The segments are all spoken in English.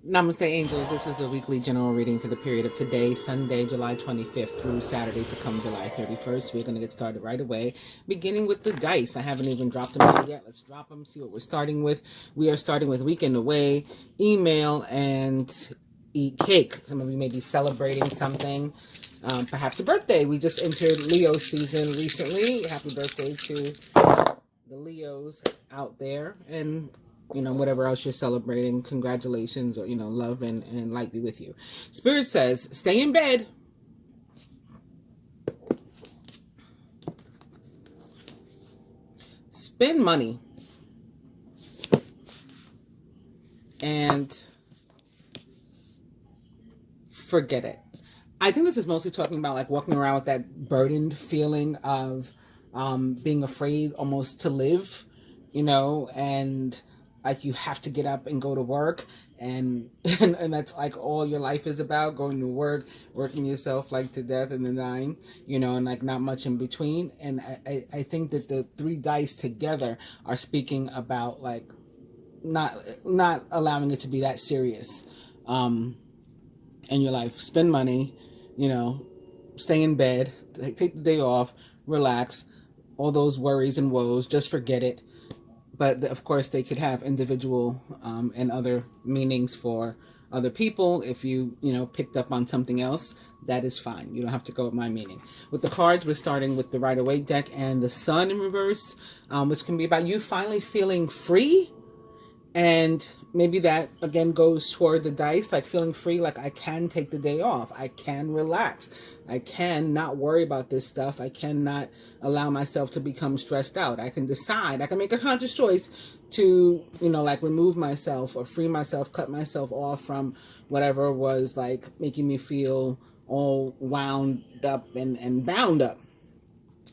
Namaste, angels. This is the weekly general reading for the period of today, Sunday, July 25th through Saturday to come July 31st. We're going to get started right away, beginning with the dice. I haven't even dropped them out yet. Let's drop them, see what we're starting with. We are starting with weekend away, email, and eat cake. Some of you may be celebrating something, perhaps a birthday. We just entered Leo season recently. Happy birthday to the Leos out there. And whatever else you're celebrating, congratulations, or, love and light be with you. Spirit says, stay in bed. Spend money. And forget it. I think this is mostly talking about like walking around with that burdened feeling of being afraid almost to live, and like you have to get up and go to work, and that's like all your life is about, going to work, working yourself like to death and then dying, and like not much in between. And I think that the three dice together are speaking about like not allowing it to be that serious in your life. Spend money, stay in bed, take the day off, relax, all those worries and woes, just forget it. But of course, they could have individual and other meanings for other people. If you, picked up on something else, that is fine. You don't have to go with my meaning. With the cards, we're starting with the Rider-Waite deck and the Sun in reverse, which can be about you finally feeling free. And maybe that, again, goes toward the dice, like feeling free, like I can take the day off. I can relax. I can not worry about this stuff. I cannot allow myself to become stressed out. I can decide. I can make a conscious choice to, like remove myself or free myself, cut myself off from whatever was like making me feel all wound up and bound up.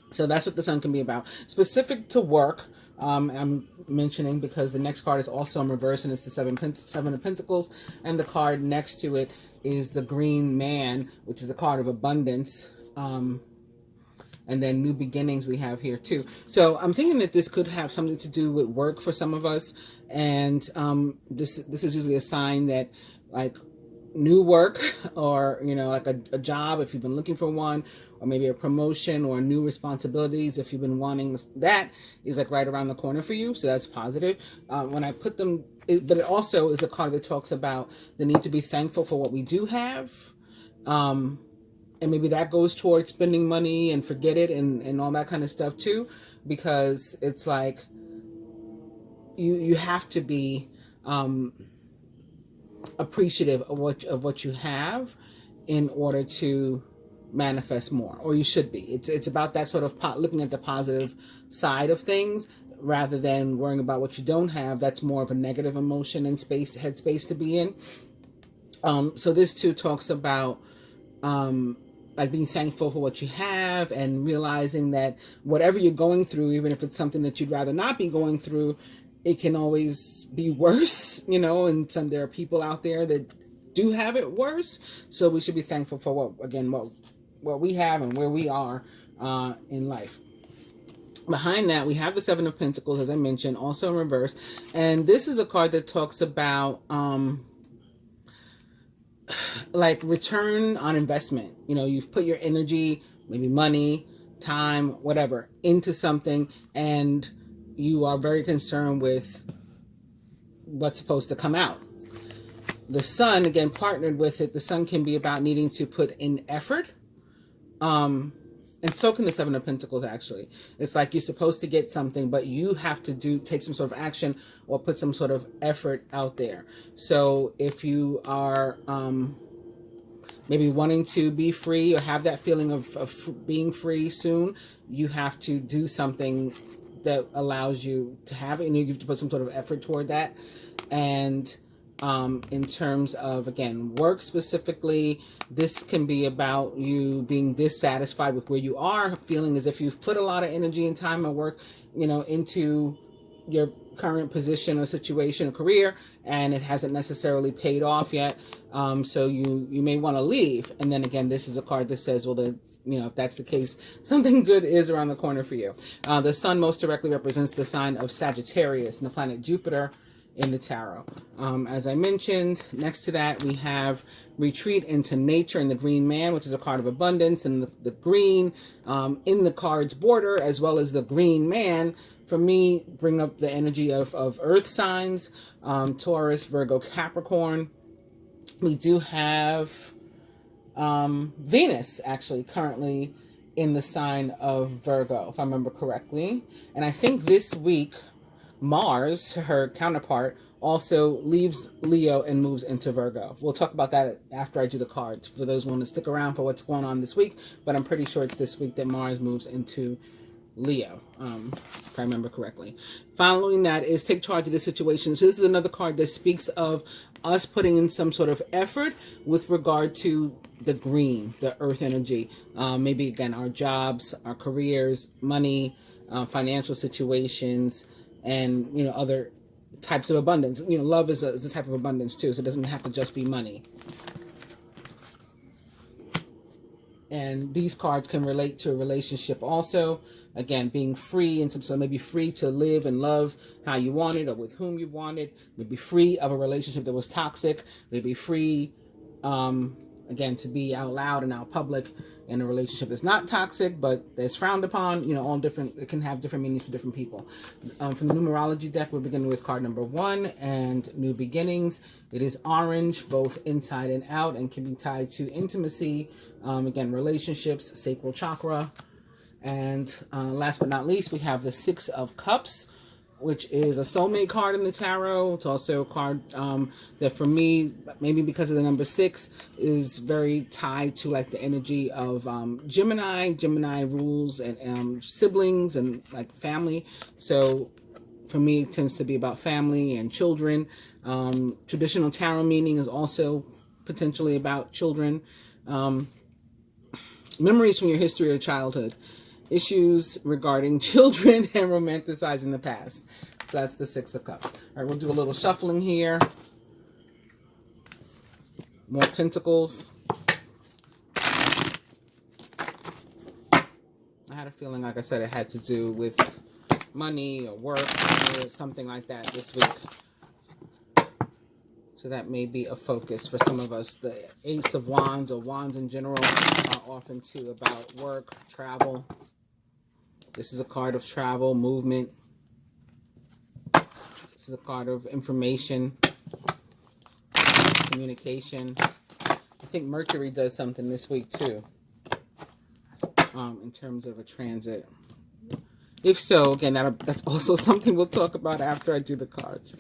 So that's what the Sun can be about. Specific to work, I'm mentioning because the next card is also in reverse, and it's the Seven of Pentacles, and the card next to it is the Green Man, which is a card of abundance, and then new beginnings we have here too. So I'm thinking that this could have something to do with work for some of us, and this is usually a sign that like new work or like a job if you've been looking for one, or maybe a promotion or new responsibilities if you've been wanting, that is like right around the corner for you. So that's positive. When I put them, but it also is a card that talks about the need to be thankful for what we do have, and maybe that goes towards spending money and forget it and all that kind of stuff too, because it's like you have to be appreciative of what you have in order to manifest more, or you should be. It's about that sort of looking at the positive side of things rather than worrying about what you don't have. That's more of a negative emotion and headspace to be in. So this too talks about like being thankful for what you have and realizing that whatever you're going through, even if it's something that you'd rather not be going through, it can always be worse, and there are people out there that do have it worse. So we should be thankful for what we have and where we are in life. Behind that, we have the Seven of Pentacles, as I mentioned, also in reverse. And this is a card that talks about like return on investment. You've put your energy, maybe money, time, whatever, into something, and you are very concerned with what's supposed to come out. The Sun, again, partnered with it. The Sun can be about needing to put in effort. And so can the Seven of Pentacles, actually. It's like you're supposed to get something, but you have to take some sort of action or put some sort of effort out there. So if you are maybe wanting to be free or have that feeling of being free soon, you have to do something that allows you to have it, and you have to put some sort of effort toward that. And in terms of, again, work specifically, this can be about you being dissatisfied with where you are, feeling as if you've put a lot of energy and time and work, into your current position or situation or career, and it hasn't necessarily paid off yet. So you may want to leave. And then again, this is a card that says, well, if that's the case, something good is around the corner for you. The Sun most directly represents the sign of Sagittarius, and the planet Jupiter in the tarot. As I mentioned, next to that we have Retreat into Nature and the Green Man, which is a card of abundance, and the green in the card's border, as well as the Green Man, for me, bring up the energy of earth signs, Taurus, Virgo, Capricorn. We do have Venus actually currently in the sign of Virgo, if I remember correctly. And I think this week, Mars, her counterpart, also leaves Leo and moves into Virgo. We'll talk about that after I do the cards, for those who want to stick around for what's going on this week. But I'm pretty sure it's this week that Mars moves into Leo, if I remember correctly. Following that is Take Charge of the Situation. So this is another card that speaks of us putting in some sort of effort with regard to the green, the earth energy. Maybe, again, our jobs, our careers, money, financial situations, and, you know, other types of abundance. You know, love is a type of abundance too, so it doesn't have to just be money. And these cards can relate to a relationship also. Again, being free, and so maybe free to live and love how you want it or with whom you want it. Maybe free of a relationship that was toxic. Maybe free, again, to be out loud and out public in a relationship that's not toxic, but that's frowned upon. You know, all different, it can have different meanings for different people. From the numerology deck, we're beginning with card number 1 and New Beginnings. It is orange, both inside and out, and can be tied to intimacy, again, relationships, sacral chakra. And last but not least, we have the 6 of Cups, which is a soulmate card in the tarot. It's also a card that for me, maybe because of the number 6, is very tied to like the energy of Gemini. Gemini rules and siblings and like family. So for me, it tends to be about family and children. Traditional tarot meaning is also potentially about children. Memories from your history or childhood. Issues regarding children and romanticizing the past. So that's the 6 of Cups. All right, we'll do a little shuffling here. More Pentacles. I had a feeling, like I said, it had to do with money or work or something like that this week. So that may be a focus for some of us. The Ace of Wands, or Wands in general, are often too about work, travel. This is a card of travel, movement. This is a card of information, communication. I think Mercury does something this week too, in terms of a transit. If so, again, that's also something we'll talk about after I do the cards.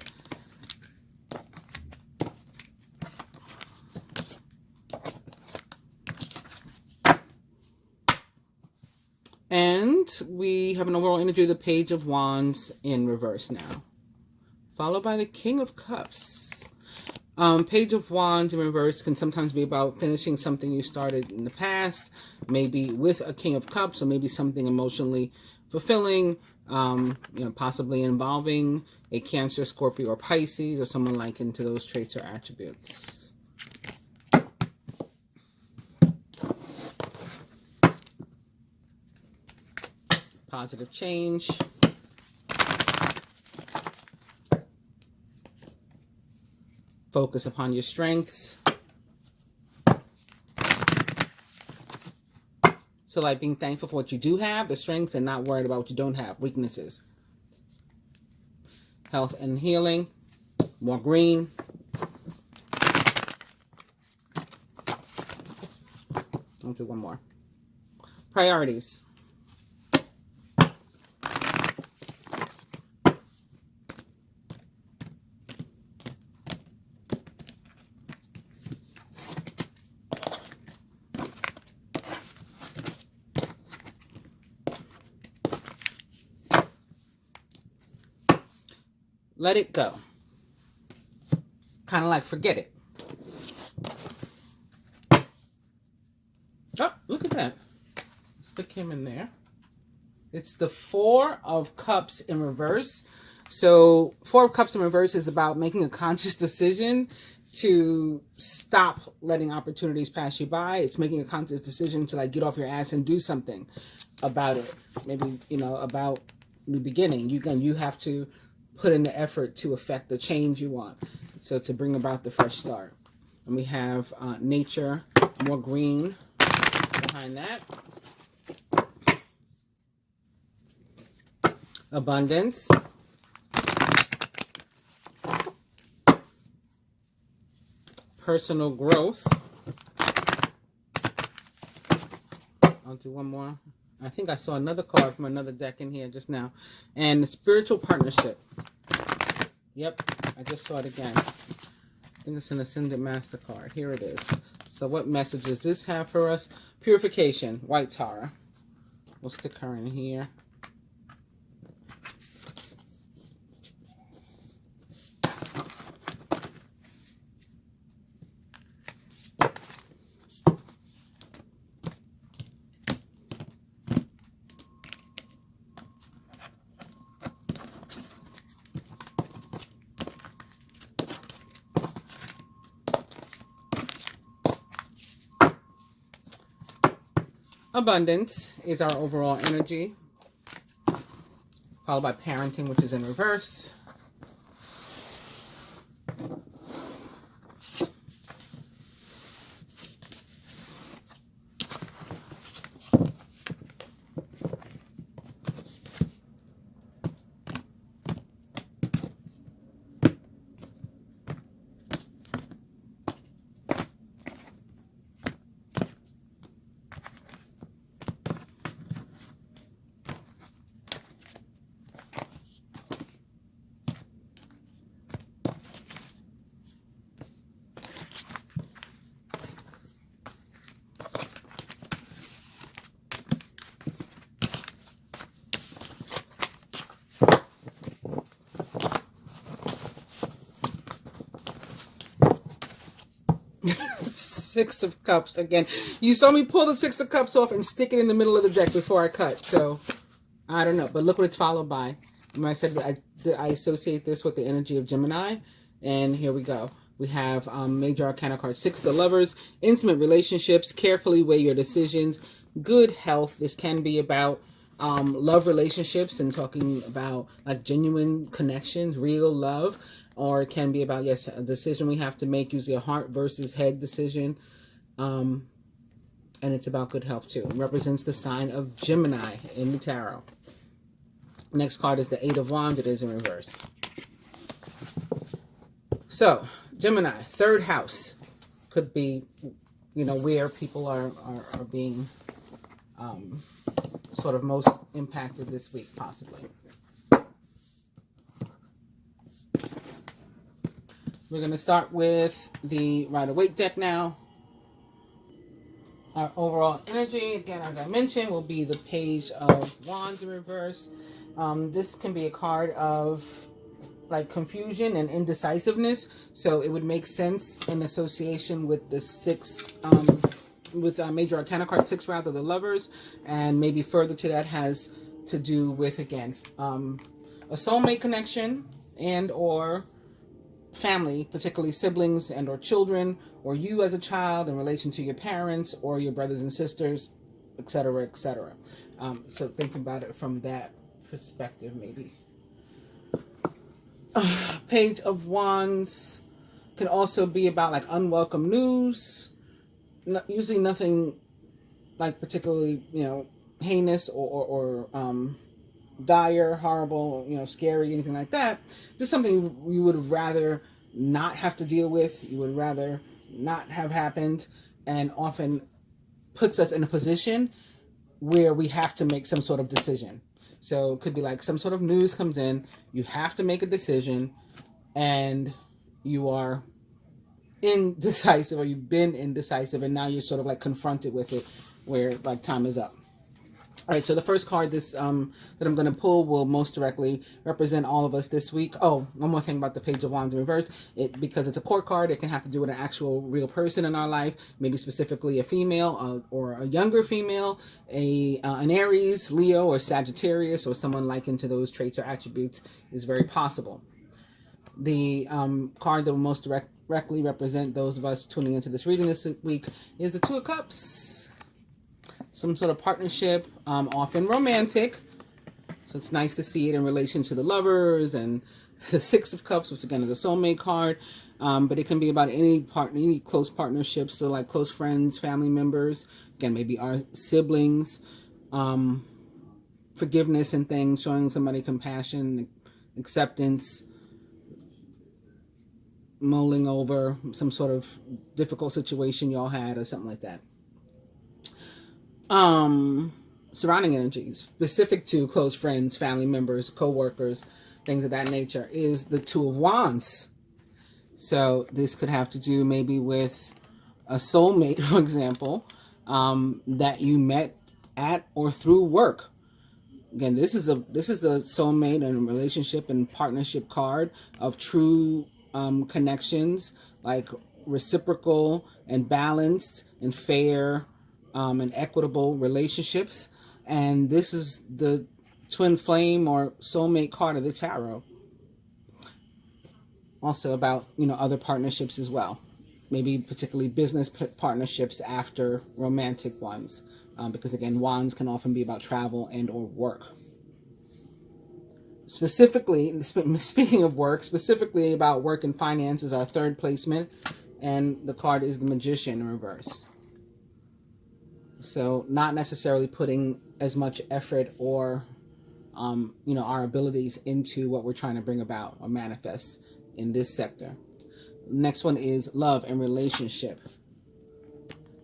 And we have an overall energy of the Page of Wands in reverse now, followed by the King of Cups. Page of Wands in reverse can sometimes be about finishing something you started in the past, maybe with a King of Cups, or maybe something emotionally fulfilling, you know, possibly involving a Cancer, Scorpio, or Pisces, or someone like into those traits or attributes. Positive change. Focus upon your strengths. So like being thankful for what you do have, the strengths, and not worried about what you don't have, weaknesses. Health and healing. More green. I'll do one more. Priorities. Let it go. Kind of like forget it. Oh, look at that. Stick him in there. It's the 4 of Cups in reverse. So 4 of Cups in reverse is about making a conscious decision to stop letting opportunities pass you by. It's making a conscious decision to like get off your ass and do something about it. Maybe, you know, about new beginning. You have to put in the effort to affect the change you want. So to bring about the fresh start. And we have nature, more green behind that. Abundance. Personal growth. I'll do one more. I think I saw another card from another deck in here just now. And the spiritual partnership. Yep, I just saw it again. I think it's an Ascendant Master card. Here it is. So what message does this have for us? Purification, White Tara. We'll stick her in here. Abundance is our overall energy, followed by parenting, which is in reverse. Six of Cups again. You saw me pull the Six of Cups off and stick it in the middle of the deck before I cut. So, I don't know. But look what it's followed by. When I said I associate this with the energy of Gemini. And here we go. We have Major Arcana card 6, the Lovers. Intimate relationships. Carefully weigh your decisions. Good health. This can be about love relationships and talking about like genuine connections, real love. Or it can be about, yes, a decision we have to make, usually a heart versus head decision. And it's about good health too. It represents the sign of Gemini in the tarot. Next card is the Eight of Wands. It is in reverse. So, Gemini, third house. Could be, you know, where people are being sort of most impacted this week, possibly. We're going to start with the Rider-Waite deck now. Our overall energy, again, as I mentioned, will be the Page of Wands in reverse. This can be a card of like confusion and indecisiveness. So it would make sense in association with the six, with Major Arcana card 6, rather, the Lovers. And maybe further to that has to do with, again, a soulmate connection and or family, particularly siblings and or children, or you as a child in relation to your parents or your brothers and sisters, etc., etc. So think about it from that perspective, maybe. Page of Wands can also be about like unwelcome news. Usually nothing like particularly, you know, heinous or dire, horrible, you know, scary, anything like that. Just something you would rather not have to deal with. You would rather not have happened, and often puts us in a position where we have to make some sort of decision. So it could be like some sort of news comes in, you have to make a decision, and you are indecisive, or you've been indecisive, and now you're sort of like confronted with it where like time is up. All right, so the first card that I'm going to pull will most directly represent all of us this week. Oh, one more thing about the Page of Wands in reverse. Because it's a court card, it can have to do with an actual real person in our life, maybe specifically a female or a younger female, an Aries, Leo, or Sagittarius, or someone likened to those traits or attributes is very possible. The card that will most directly represent those of us tuning into this reading this week is the Two of Cups. Some sort of partnership, often romantic. So it's nice to see it in relation to the Lovers and The Six of Cups, which again is a soulmate card, but it can be about any partner, any close partnerships, so like close friends, family members, again maybe our siblings, forgiveness and things, showing somebody compassion, acceptance, mulling over some sort of difficult situation y'all had or something like that. Surrounding energies specific to close friends, family members, co-workers, things of that nature, is the Two of Wands. So this could have to do maybe with a soulmate, for example, that you met at or through work. Again, this is a soulmate and relationship and partnership card of true connections, like reciprocal and balanced and fair and equitable relationships. And this is the twin flame or soulmate card of the tarot. Also about, other partnerships as well. Maybe particularly business partnerships after romantic ones. Because again, wands can often be about travel and or work. Specifically, speaking of work, specifically about work and finances, our third placement, and the card is the Magician in reverse. So not necessarily putting as much effort or, our abilities into what we're trying to bring about or manifest in this sector. Next one is love and relationship.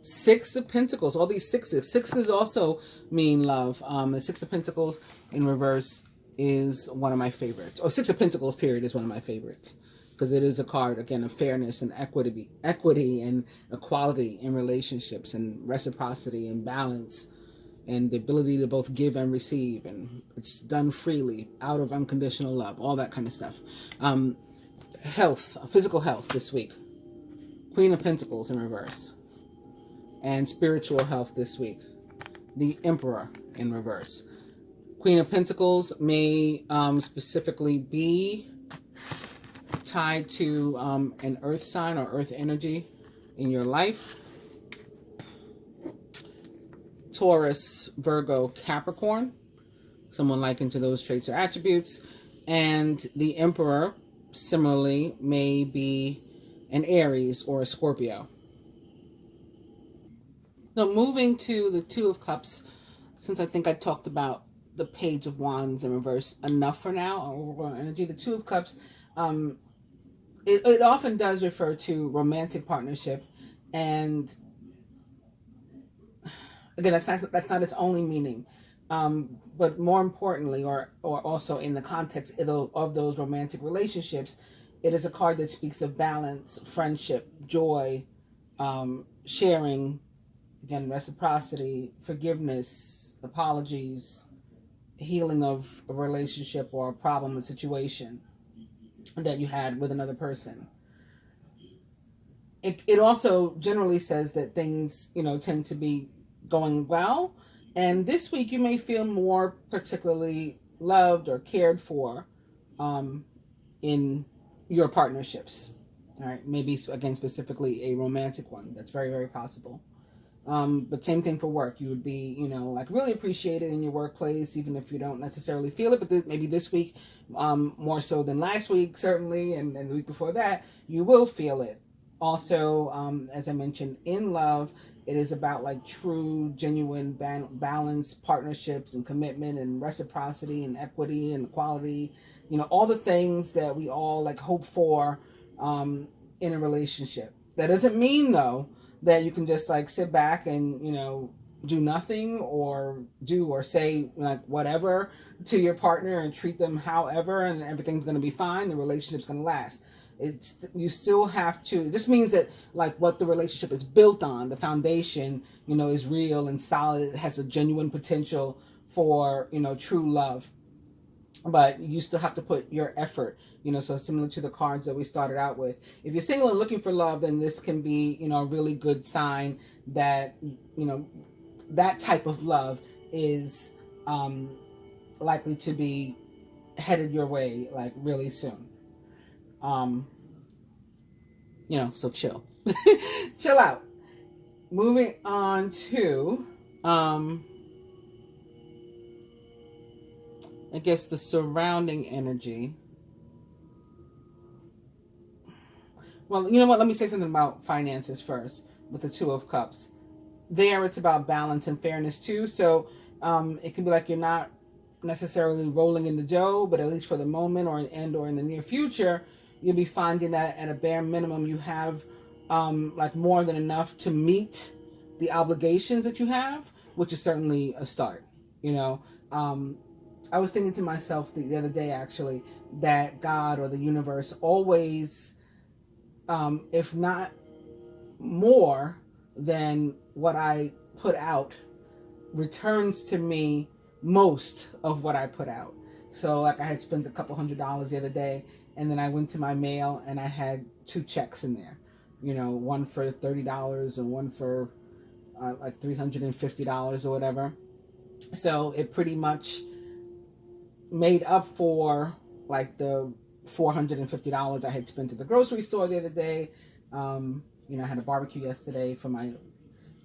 Six of Pentacles, all these sixes. Sixes also mean love. The Six of Pentacles in reverse is one of my favorites. Or Six of Pentacles, period, is one of my favorites. Because it is a card, again, of fairness and equity and equality in relationships and reciprocity and balance and the ability to both give and receive. And it's done freely, out of unconditional love, all that kind of stuff. Health, physical health this week. Queen of Pentacles in reverse. And spiritual health this week. The Emperor in reverse. Queen of Pentacles may specifically be tied to an earth sign or earth energy in your life. Taurus, Virgo, Capricorn. Someone likened to those traits or attributes. And the Emperor, similarly, may be an Aries or a Scorpio. Now, moving to the Two of Cups, since I think I talked about the Page of Wands in reverse enough for now, or energy, the Two of Cups, it often does refer to romantic partnership, and again, that's not its only meaning, but more importantly, or also in the context of those romantic relationships, it is a card that speaks of balance, friendship, joy, sharing. Again, reciprocity, forgiveness, apologies, healing of a relationship or a problem, a situation that you had with another person. It also generally says that things, tend to be going well. And this week you may feel more particularly loved or cared for in your partnerships. All right, maybe, again, specifically a romantic one. That's very, very possible. But same thing for work. You would be, really appreciated in your workplace, even if you don't necessarily feel it. But maybe this week, more so than last week, certainly, and the week before that, you will feel it. Also, as I mentioned, in love, it is about like true, genuine, balanced partnerships and commitment and reciprocity and equity and equality. All the things that we all like hope for in a relationship. That doesn't mean, though, that you can just like sit back and, do nothing or do or say like whatever to your partner and treat them however and everything's going to be fine. The relationship's going to last. You still have to, it just means that like what the relationship is built on, the foundation, is real and solid. It has a genuine potential for, true love. But you still have to put your effort, so similar to the cards that we started out with. If you're single and looking for love, then this can be, a really good sign that, that type of love is likely to be headed your way, like really soon. So chill. Chill out. Moving on to, I guess the surrounding energy. Well, you know what? Let me say something about finances first with the Two of Cups. There, it's about balance and fairness too. So it can be like you're not necessarily rolling in the dough, but at least for the moment or in the near future, you'll be finding that at a bare minimum you have like more than enough to meet the obligations that you have, which is certainly a start. You know, I was thinking to myself the other day actually that God or the universe always, if not more than what I put out, returns to me most of what I put out. So like I had spent a couple $100 the other day, and then I went to my mail and I had 2 checks in there, you know, one for $30 and one for like $350 or whatever. So it pretty much made up for like the $450 I had spent at the grocery store the other day. You know, I had a barbecue yesterday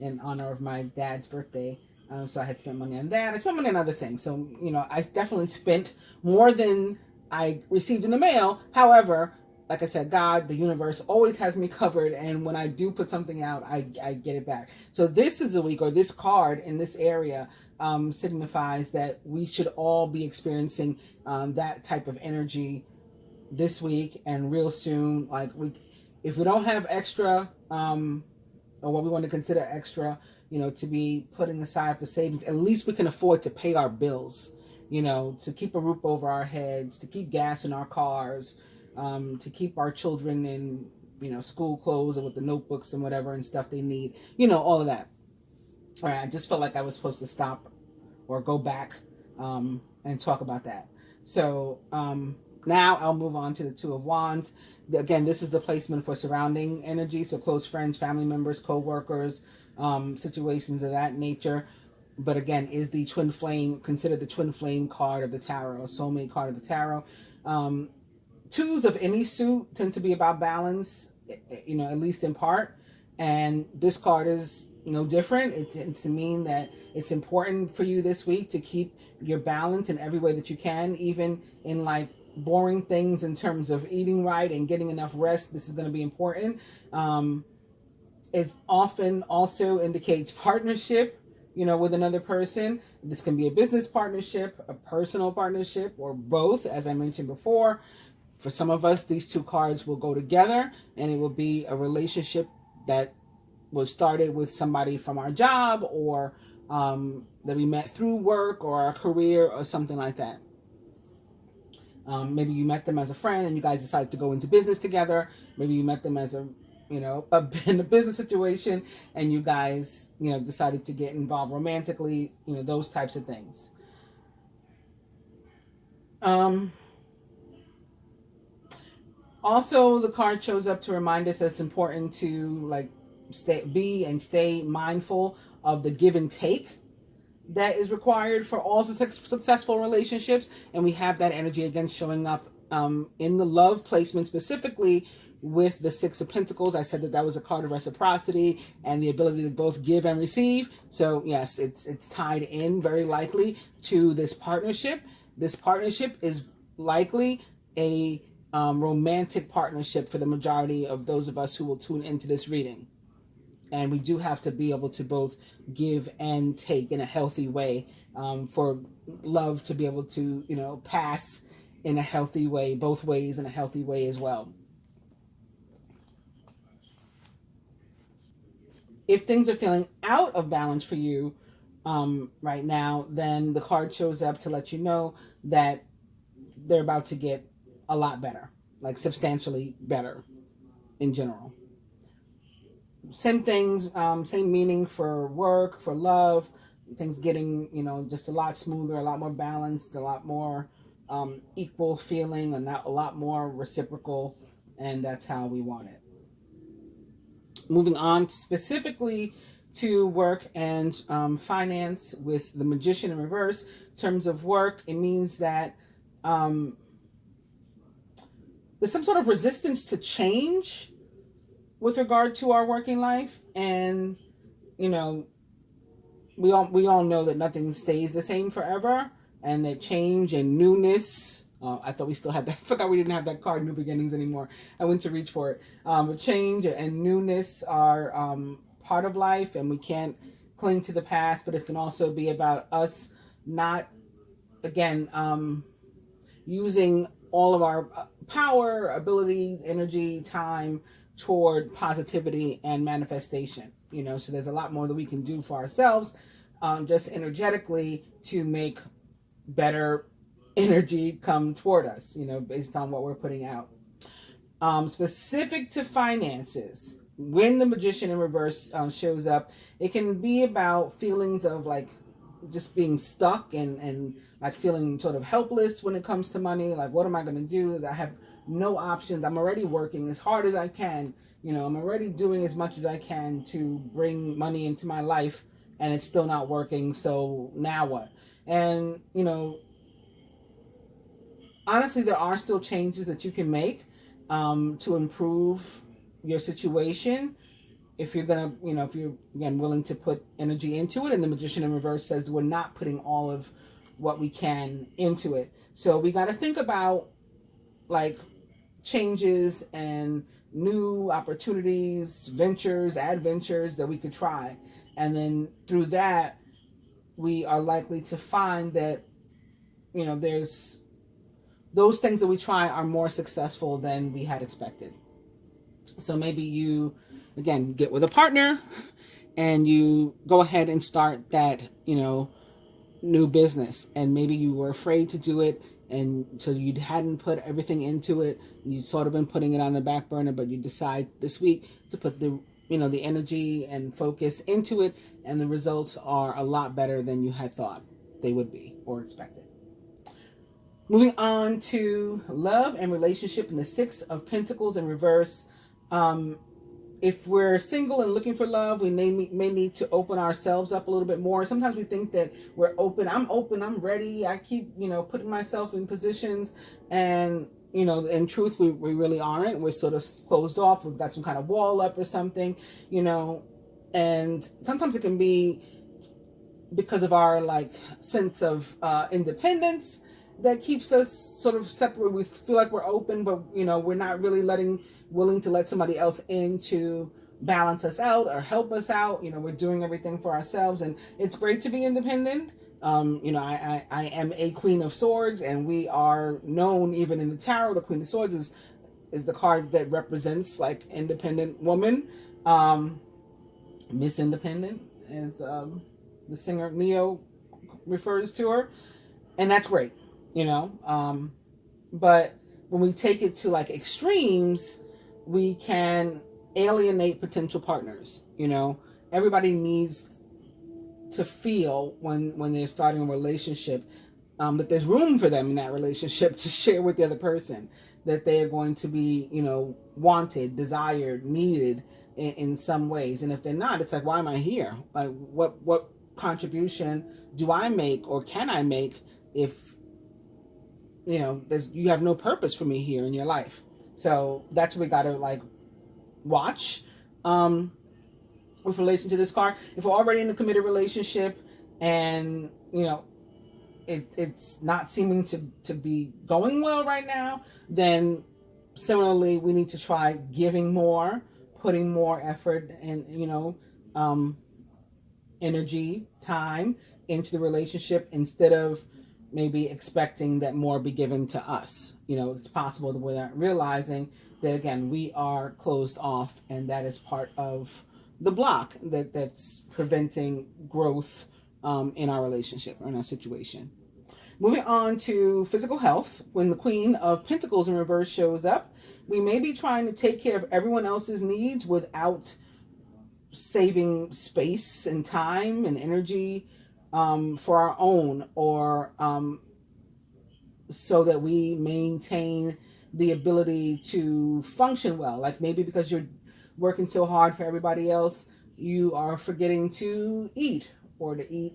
in honor of my dad's birthday. So I had spent money on that. I spent money on other things. So, you know, I definitely spent more than I received in the mail. However, like I said, God, the universe always has me covered. And when I do put something out, I get it back. So this is a week, or this card in this area signifies that we should all be experiencing that type of energy this week and real soon. Like if we don't have extra, or what we want to consider extra, you know, to be putting aside for savings, at least we can afford to pay our bills, you know, to keep a roof over our heads, to keep gas in our cars, to keep our children in, you know, school clothes and with the notebooks and whatever and stuff they need, you know, all of that. All right, I just felt like I was supposed to stop or go back and talk about that. So now I'll move on to the Two of Wands. Again, this is the placement for surrounding energy, so close friends, family members, co-workers, situations of that nature. But again, is the twin flame considered the twin flame card of the tarot, a soulmate card of the tarot. Twos of any suit tend to be about balance, you know, at least in part. And this card is no different. It tends to mean that it's important for you this week to keep your balance in every way that you can, even in like boring things in terms of eating right and getting enough rest. This is going to be important. It often also indicates partnership, you know, with another person. This can be a business partnership, a personal partnership, or both, as I mentioned before. For some of us, these two cards will go together, and it will be a relationship that was started with somebody from our job, or that we met through work or our career or something like that. Maybe you met them as a friend and you guys decided to go into business together. Maybe you met them as a, you know, in a business situation and you guys, you know, decided to get involved romantically, you know, those types of things. Also, the card shows up to remind us that it's important to like stay mindful of the give and take that is required for all successful relationships. And we have that energy again showing up in the love placement, specifically with the Six of Pentacles. I said that was a card of reciprocity and the ability to both give and receive. So yes, it's tied in very likely to this partnership. This partnership is likely a romantic partnership for the majority of those of us who will tune into this reading. And we do have to be able to both give and take in a healthy way, for love to be able to, you know, pass in a healthy way, both ways in a healthy way as well. If things are feeling out of balance for you right now, then the card shows up to let you know that they're about to get a lot better, like substantially better in general. Same things, same meaning for work, for love, things getting, you know, just a lot smoother, a lot more balanced, a lot more equal feeling, and a lot more reciprocal, and that's how we want it. Moving on specifically to work and finance with the Magician in reverse. In terms of work, it means that there's some sort of resistance to change with regard to our working life. And, you know, we all know that nothing stays the same forever, and that change and newness I thought we still had that. I forgot we didn't have that card, New Beginnings, anymore. I went to reach for it. But change and newness are part of life, and we can't cling to the past, but it can also be about us not, again, using all of our power, ability, energy, time toward positivity and manifestation. So there's a lot more that we can do for ourselves, just energetically, to make better energy come toward us, based on what we're putting out. Specific to finances, when the Magician in reverse shows up, it can be about feelings of like just being stuck and like feeling sort of helpless when it comes to money. Like, what am I going to do? I have no options. I'm already working as hard as I can. I'm already doing as much as I can to bring money into my life, and it's still not working. So now what? And, honestly, there are still changes that you can make to improve your situation. If you're going to, if you're, again, willing to put energy into it. And the Magician in reverse says we're not putting all of what we can into it. So we got to think about like changes and new opportunities, ventures, adventures that we could try. And then through that, we are likely to find that, there's those things that we try are more successful than we had expected. So maybe you, again, get with a partner and you go ahead and start that, new business. And maybe you were afraid to do it, and so you hadn't put everything into it. You'd sort of been putting it on the back burner, but you decide this week to put the energy and focus into it, and the results are a lot better than you had thought they would be or expected. Moving on to love and relationship in the Six of Pentacles in reverse. If we're single and looking for love, we may need to open ourselves up a little bit more. Sometimes we think that we're open. I'm open. I'm ready. I keep, putting myself in positions. And, in truth, we really aren't. We're sort of closed off. We've got some kind of wall up or something, And sometimes it can be because of our, sense of independence that keeps us sort of separate. We feel like we're open, but, we're not really willing to let somebody else in to balance us out or help us out. We're doing everything for ourselves, and it's great to be independent. I am a Queen of Swords, and we are known even in the tarot. The Queen of Swords is the card that represents like independent woman. Miss Independent, as the singer Neo refers to her, and that's great, but when we take it to like extremes, we can alienate potential partners. Everybody needs to feel when they're starting a relationship that there's room for them in that relationship to share with the other person, that they are going to be, wanted, desired, needed in some ways. And if they're not, it's like, why am I here? Like, what contribution do I make or can I make if, you have no purpose for me here in your life? So that's what we got to watch with relation to this card. If we're already in a committed relationship and, it's not seeming to be going well right now, then similarly, we need to try giving more, putting more effort and, energy, time into the relationship instead of maybe expecting that more be given to us. It's possible that we're not realizing that, again, we are closed off, and that is part of the block that's preventing growth in our relationship or in our situation. Moving on to physical health. When the Queen of Pentacles in reverse shows up, we may be trying to take care of everyone else's needs without saving space and time and energy for our own, or so that we maintain the ability to function well. Like maybe because you're working so hard for everybody else, you are forgetting to eat, or to eat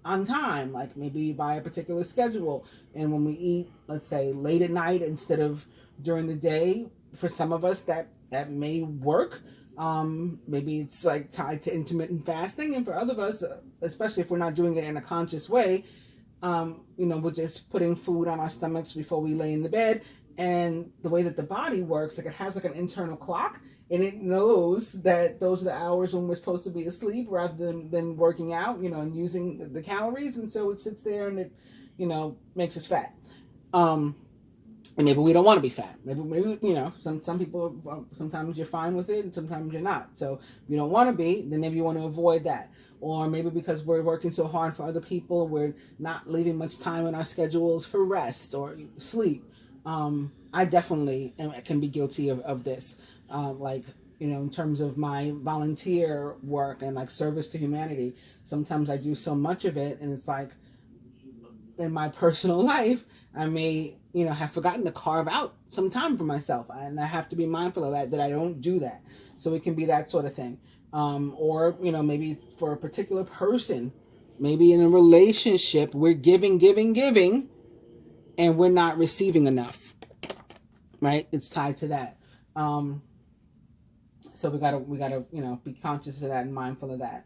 on time, like maybe by a particular schedule. And when we eat, let's say late at night instead of during the day, for some of us that may work. Maybe it's tied to intermittent fasting, and for other of us, especially if we're not doing it in a conscious way, we're just putting food on our stomachs before we lay in the bed. And the way that the body works, like it has like an internal clock, and it knows that those are the hours when we're supposed to be asleep rather than working out, and using the calories. And so it sits there and it, makes us fat. And maybe we don't want to be fat. Maybe some people, sometimes you're fine with it and sometimes you're not. So if you don't want to be, then maybe you want to avoid that. Or maybe because we're working so hard for other people, we're not leaving much time in our schedules for rest or sleep. I definitely can be guilty of this. In terms of my volunteer work and like service to humanity, sometimes I do so much of it, and it's like in my personal life, I may, have forgotten to carve out some time for myself, and I have to be mindful of that I don't do that. So it can be that sort of thing. Or, maybe for a particular person, maybe in a relationship, we're giving, and we're not receiving enough, right? It's tied to that. So we gotta, be conscious of that and mindful of that.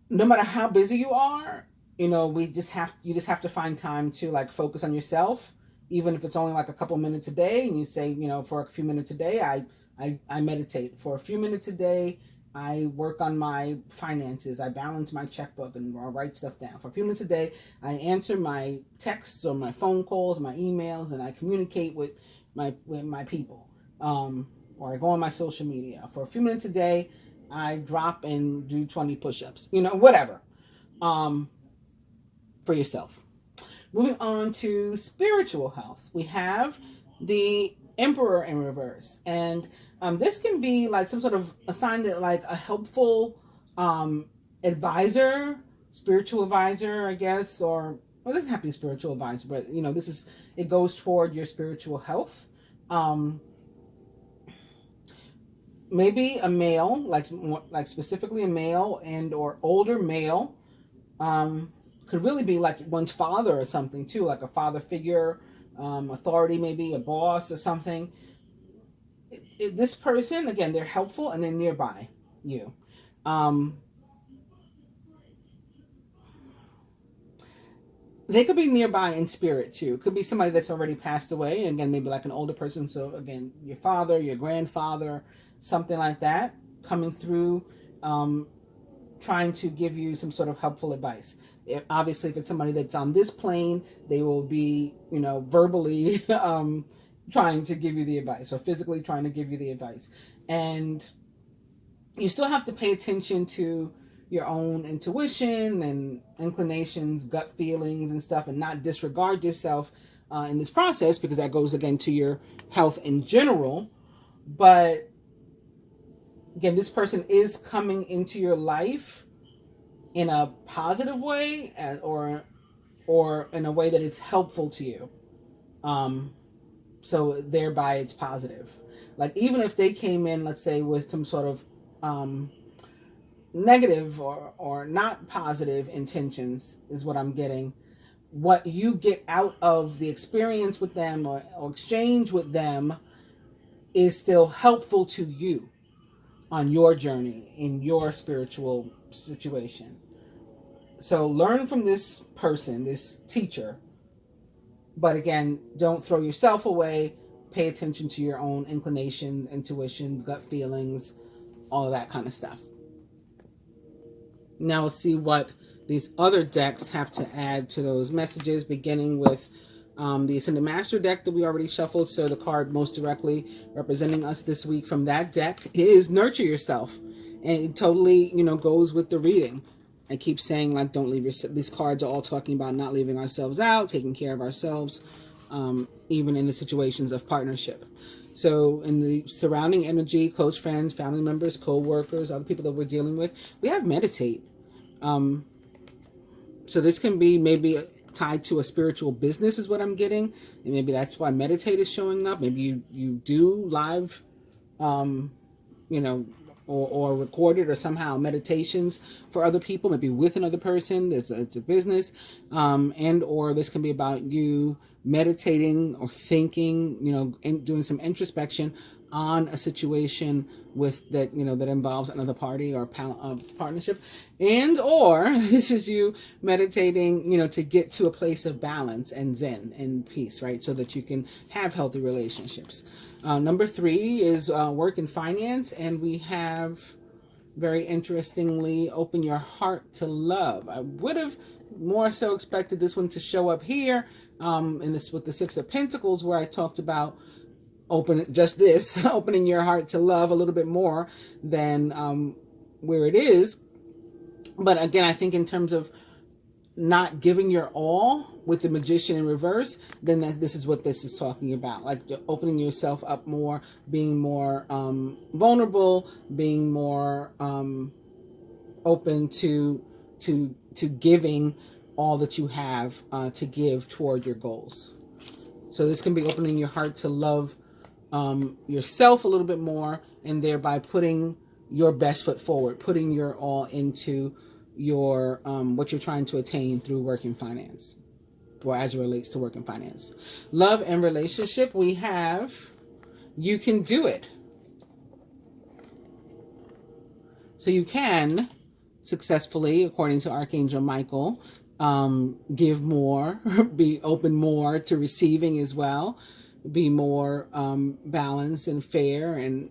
No matter how busy you are, you just have to find time to like focus on yourself, even if it's only like a couple minutes a day. And you say, for a few minutes a day, I meditate. For a few minutes a day, I work on my finances. I balance my checkbook and I write stuff down. For a few minutes a day, I answer my texts or my phone calls, my emails, and I communicate with my people. Or I go on my social media. For a few minutes a day, I drop and do 20 push-ups. Whatever. For yourself. Moving on to spiritual health. We have the Emperor in reverse. And this can be like some sort of a sign that like a helpful advisor, spiritual advisor, I guess, or it doesn't have to be a spiritual advisor, but it goes toward your spiritual health. Maybe a male, like specifically a male and or older male, could really be like one's father or something too, like a father figure, authority, maybe a boss or something. This person, again, they're helpful and they're nearby you. They could be nearby in spirit too. Could be somebody that's already passed away. And again, maybe like an older person. So again, your father, your grandfather, something like that, coming through, trying to give you some sort of helpful advice. Obviously, if it's somebody that's on this plane, they will be, verbally trying to give you the advice, or physically trying to give you the advice. And you still have to pay attention to your own intuition and inclinations, gut feelings and stuff, and not disregard yourself in this process, because that goes again to your health in general. But again, this person is coming into your life in a positive way, or in a way that it's helpful to you. So thereby it's positive. Like even if they came in, let's say, with some sort of negative or not positive intentions, is what I'm getting. What you get out of the experience with them or exchange with them is still helpful to you on your journey, in your spiritual situation. So learn from this person, this teacher. But again, don't throw yourself away. Pay attention to your own inclinations, intuitions, gut feelings, all of that kind of stuff. Now we'll see what these other decks have to add to those messages, beginning with the Ascended Master deck that we already shuffled. So the card most directly representing us this week from that deck is Nurture Yourself. And it totally, goes with the reading. I keep saying, like, don't leave yourself. These cards are all talking about not leaving ourselves out, taking care of ourselves, even in the situations of partnership. So in the surrounding energy, close friends, family members, co-workers, other people that we're dealing with, we have meditate. So this can be maybe tied to a spiritual business is what I'm getting. And maybe that's why meditate is showing up. Maybe you do live, or recorded or somehow meditations for other people, maybe with another person. It's a business. And or this can be about you meditating or thinking, you know, and doing some introspection on a situation with that, you know, that involves another party or partnership, and or this is you meditating, you know, to get to a place of balance and zen and peace, right? So that you can have healthy relationships. Number 3 is work and finance, and we have, very interestingly, open your heart to love. I would have more so expected this one to show up here in this with the 6 of Pentacles, where I talked about opening your heart to love a little bit more than where it is. But again, I think in terms of not giving your all with the Magician in reverse, then this is what this is talking about. Like opening yourself up more, being more vulnerable, being more open to giving all that you have to give toward your goals. So this can be opening your heart to love yourself a little bit more, and thereby putting your best foot forward, putting your all into your what you're trying to attain through work and finance, or as it relates to work and finance. Love and relationship, we have you can do it. So you can successfully, according to Archangel Michael, give more, be open more to receiving as well, be more balanced and fair and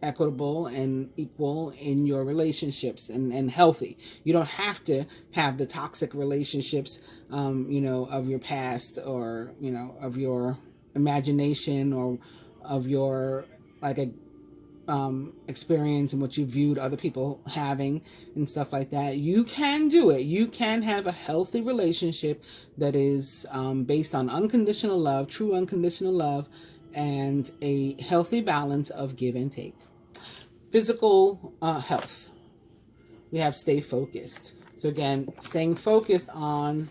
equitable and equal in your relationships, and healthy. You don't have to have the toxic relationships, you know, of your past, or, you know, of your imagination, or of your like a experience and what you viewed other people having and stuff like that. You can do it. You can have a healthy relationship that is based on unconditional love, true unconditional love, and a healthy balance of give and take. Physical health, we have stay focused. So again, staying focused on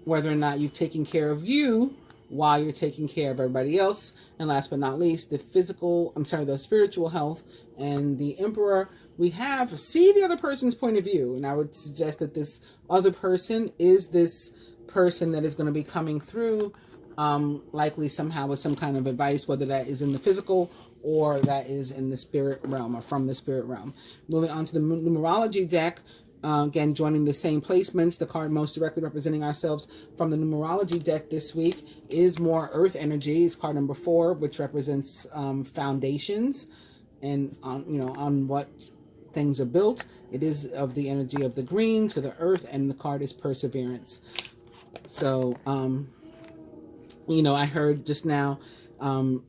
whether or not you've taken care of you while you're taking care of everybody else. And last but not least, the spiritual health. And the Emperor, we have see the other person's point of view. And I would suggest that this other person is this person that is going to be coming through, likely somehow with some kind of advice, whether that is in the physical or that is in the spirit realm, or from the spirit realm. Moving on to the numerology deck. Again, joining the same placements, the card most directly representing ourselves from the numerology deck this week is more earth energy. It's card number 4, which represents foundations and on what things are built. It is of the energy of the green to the earth, and the card is perseverance. So, I heard just now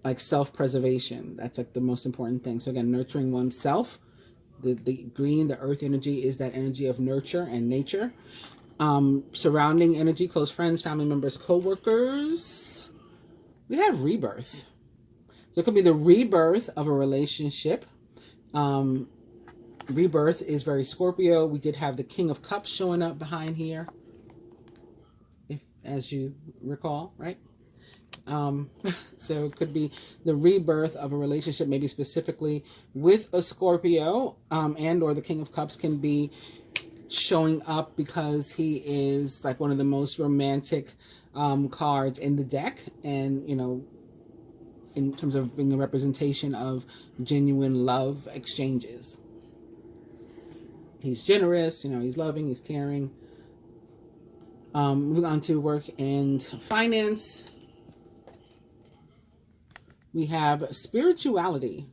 like self-preservation. That's like the most important thing. So again, nurturing oneself. The green, the earth energy, is that energy of nurture and nature. Surrounding energy, close friends, family members, co-workers. We have rebirth. So it could be the rebirth of a relationship. Rebirth is very Scorpio. We did have the King of Cups showing up behind here, as you recall, right? So it could be the rebirth of a relationship, maybe specifically with a Scorpio, and or the King of Cups can be showing up because he is like one of the most romantic cards in the deck, and in terms of being a representation of genuine love exchanges. He's generous, he's loving, he's caring. Moving on to work and finance. We have spirituality.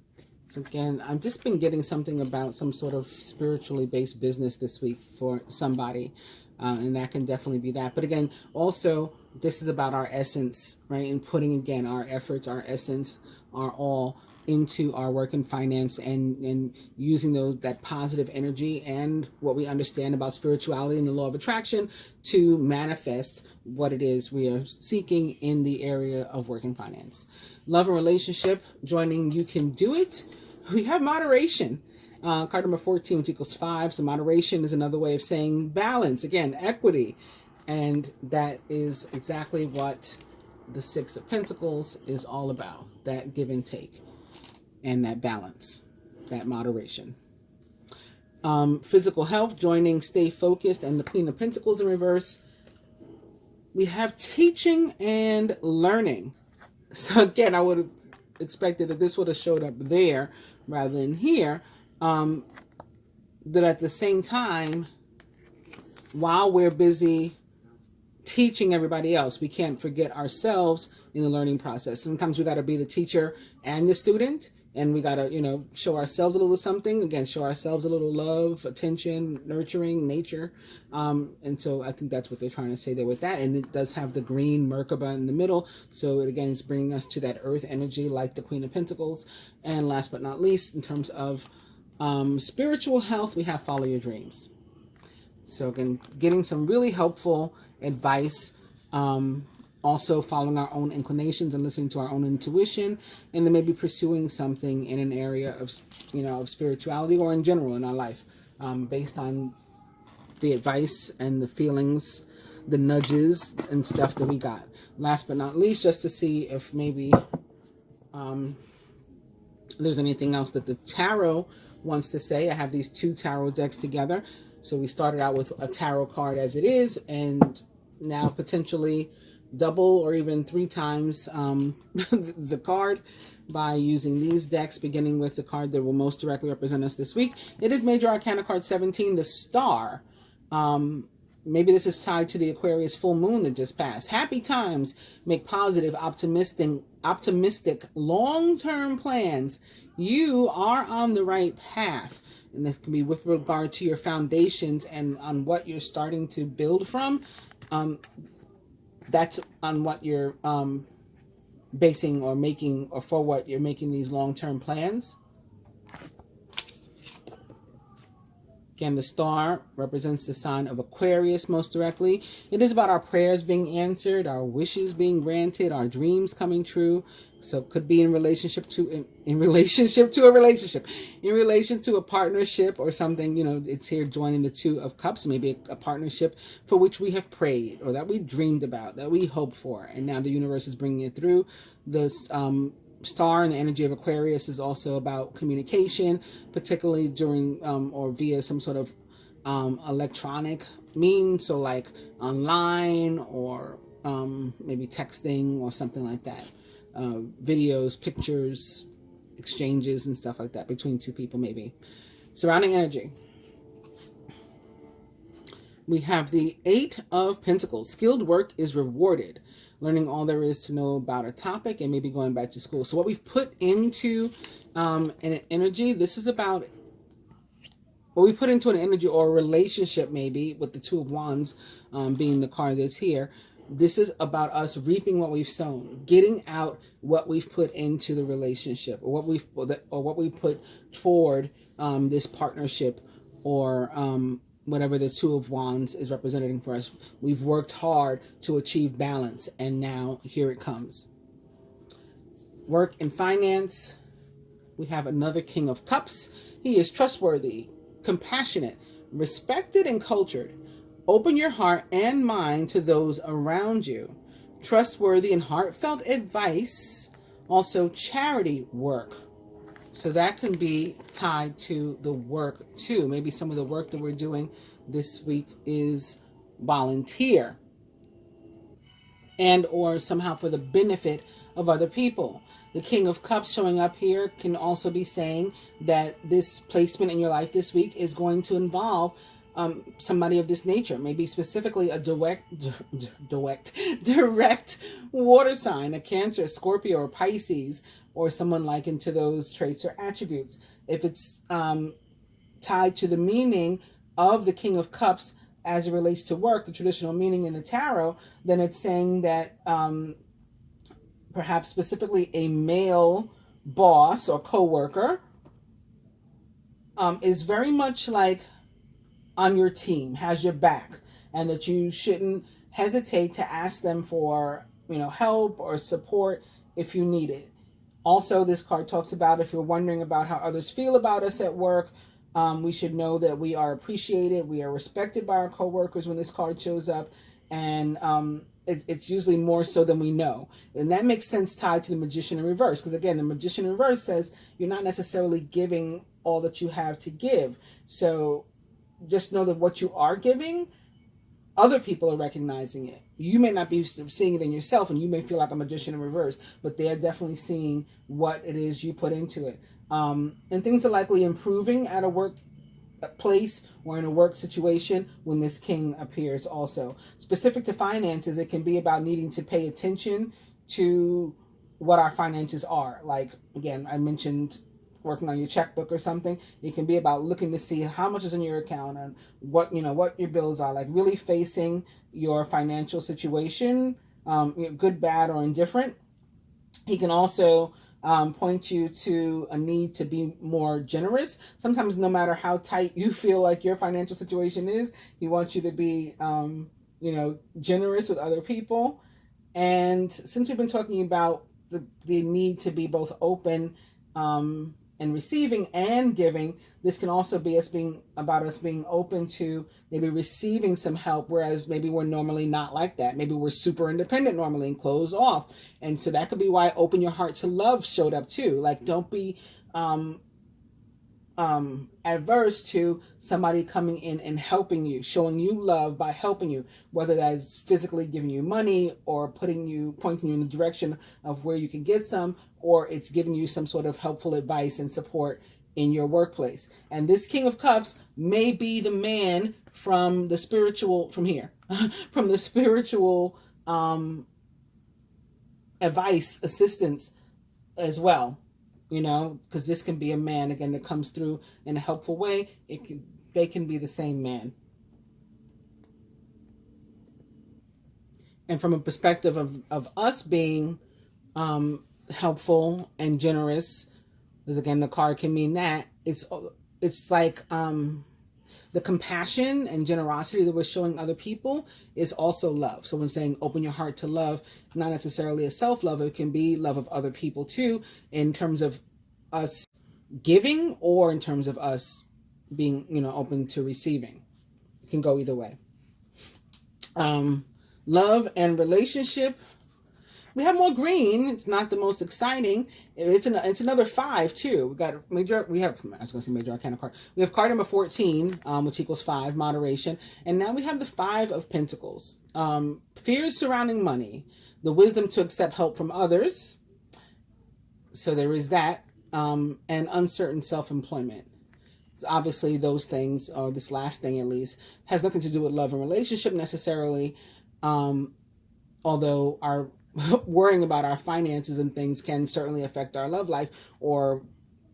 So again, I've just been getting something about some sort of spiritually based business this week for somebody. And that can definitely be that. But again, also, this is about our essence, right? And putting, again, our efforts, our essence, our all into our work and finance, and using that positive energy and what we understand about spirituality and the law of attraction to manifest what it is we are seeking in the area of work and finance. Love and relationship, joining you can do it. We have moderation. Card number 14, which equals 5. So moderation is another way of saying balance. Again, equity. And that is exactly what the 6 of Pentacles is all about. That give and take. And that balance. That moderation. Physical health, joining stay focused, and the Queen of Pentacles in reverse. We have teaching and learning. So again, I would have expected that this would have showed up there rather than here. But at the same time, while we're busy teaching everybody else, we can't forget ourselves in the learning process. Sometimes we got to be the teacher and the student, and we got to, show ourselves a little something. Again, show ourselves a little love, attention, nurturing, nature. And so I think that's what they're trying to say there with that. And it does have the green Merkaba in the middle. So it, again, is bringing us to that earth energy like the Queen of Pentacles. And last but not least, in terms of spiritual health, we have follow your dreams. So again, getting some really helpful advice, also following our own inclinations and listening to our own intuition, and then maybe pursuing something in an area of, of spirituality or in general in our life, based on the advice and the feelings, the nudges and stuff that we got. Last but not least, just to see if maybe there's anything else that the tarot wants to say. I have these two tarot decks together. So we started out with a tarot card as it is, and now potentially double or even 3 times the card by using these decks, beginning with the card that will most directly represent us this week. It is Major Arcana card 17, the Star. Maybe this is tied to the Aquarius full moon that just passed. Happy times, make positive, optimistic long-term plans. You are on the right path. And this can be with regard to your foundations and on what you're starting to build from. That's on what you're basing or making, or for what you're making these long-term plans. Again, the star represents the sign of Aquarius most directly. It is about our prayers being answered, our wishes being granted, our dreams coming true. So it could be in relationship to in relation to a partnership or something. It's here joining the Two of Cups, maybe a partnership for which we have prayed or that we dreamed about, that we hoped for, and now the universe is bringing it through. This star and the energy of Aquarius is also about communication, particularly during or via some sort of electronic means, so like online or maybe texting or something like that. Videos, pictures, exchanges and stuff like that between two people maybe. Surrounding energy. We have the 8 of Pentacles. Skilled work is rewarded. Learning all there is to know about a topic and maybe going back to school. So what we've put into an energy, this is about what we put into an energy or a relationship maybe, with the Two of Wands being the card that's here. This is about us reaping what we've sown, getting out what we've put into the relationship, or what we put toward this partnership, or whatever the Two of Wands is representing for us. We've worked hard to achieve balance, and now here it comes. Work and finance. We have another King of Cups. He is trustworthy, compassionate, respected, and cultured. Open your heart and mind to those around you. Trustworthy and heartfelt advice. Also charity work. So that can be tied to the work too. Maybe some of the work that we're doing this week is volunteer, and or somehow for the benefit of other people. The King of Cups showing up here can also be saying that this placement in your life this week is going to involve somebody of this nature, maybe specifically a direct water sign, a Cancer, Scorpio, or Pisces, or someone likened to those traits or attributes. If it's tied to the meaning of the King of Cups as it relates to work, the traditional meaning in the tarot, then it's saying that perhaps specifically a male boss or co-worker is very much like on your team, has your back, and that you shouldn't hesitate to ask them for help or support if you need it. Also, this card talks about if you're wondering about how others feel about us at work, we should know that we are appreciated, we are respected by our co-workers when this card shows up, and it's usually more so than we know. And that makes sense tied to the Magician in reverse, because again, the Magician in reverse says you're not necessarily giving all that you have to give. So just know that what you are giving other people are recognizing it. You may not be seeing it in yourself, and you may feel like a magician in reverse, but they're definitely seeing what it is you put into it. And things are likely improving at a workplace or in a work situation when this king appears also. Specific to finances, it can be about needing to pay attention to what our finances are. Like, again, I mentioned working on your checkbook or something. It can be about looking to see how much is in your account and what your bills are, like really facing your financial situation, good, bad, or indifferent. He can also point you to a need to be more generous. Sometimes, no matter how tight you feel like your financial situation is, he wants you to be generous with other people. And since we've been talking about the need to be both open and receiving and giving, this can also be us being open to maybe receiving some help, whereas maybe we're normally not like that. Maybe we're super independent normally and closed off. And so that could be why Open Your Heart to Love showed up too. Like, don't be adverse to somebody coming in and helping you, showing you love by helping you, whether that's physically giving you money or pointing you in the direction of where you can get some, or it's giving you some sort of helpful advice and support in your workplace. And this King of Cups may be the man from the spiritual, from the spiritual advice, assistance as well. Because this can be a man, again, that comes through in a helpful way. They can be the same man. And from a perspective of us being helpful and generous, because again, the card can mean that, it's like the compassion and generosity that we're showing other people is also love. So when saying open your heart to love, not necessarily a self-love, it can be love of other people too, in terms of us giving or in terms of us being, open to receiving. It can go either way. Love and relationship. We have more green. It's not the most exciting. It's another 5 too. We have major arcana card. We have card number 14, which equals 5, moderation. And now we have the 5 of Pentacles. Fears surrounding money, the wisdom to accept help from others. So there is that, and uncertain self-employment. Obviously those things, or this last thing at least, has nothing to do with love and relationship necessarily. Although our worrying about our finances and things can certainly affect our love life, or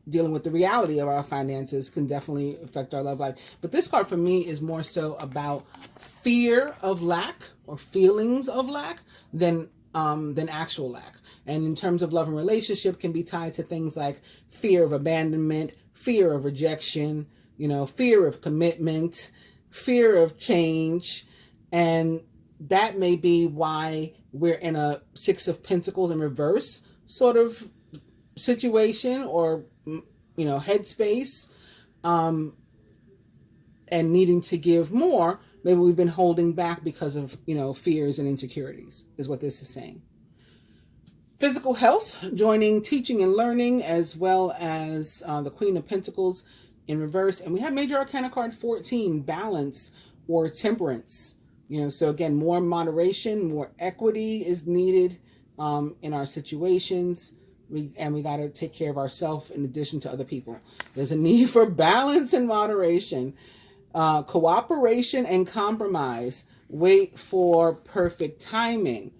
dealing with the reality of our finances can definitely affect our love life. But this card for me is more so about fear of lack or feelings of lack than actual lack. And in terms of love and relationship, can be tied to things like fear of abandonment, fear of rejection, fear of commitment, fear of change. And that may be why we're in a 6 of Pentacles in reverse sort of situation, or, headspace, and needing to give more. Maybe we've been holding back because of, fears and insecurities, is what this is saying. Physical health, joining teaching and learning, as well as the Queen of Pentacles in reverse. And we have major arcana card 14, balance or temperance. So again, more moderation, more equity is needed in our situations. We got to take care of ourselves in addition to other people. There's a need for balance and moderation, cooperation and compromise. Wait for perfect timing.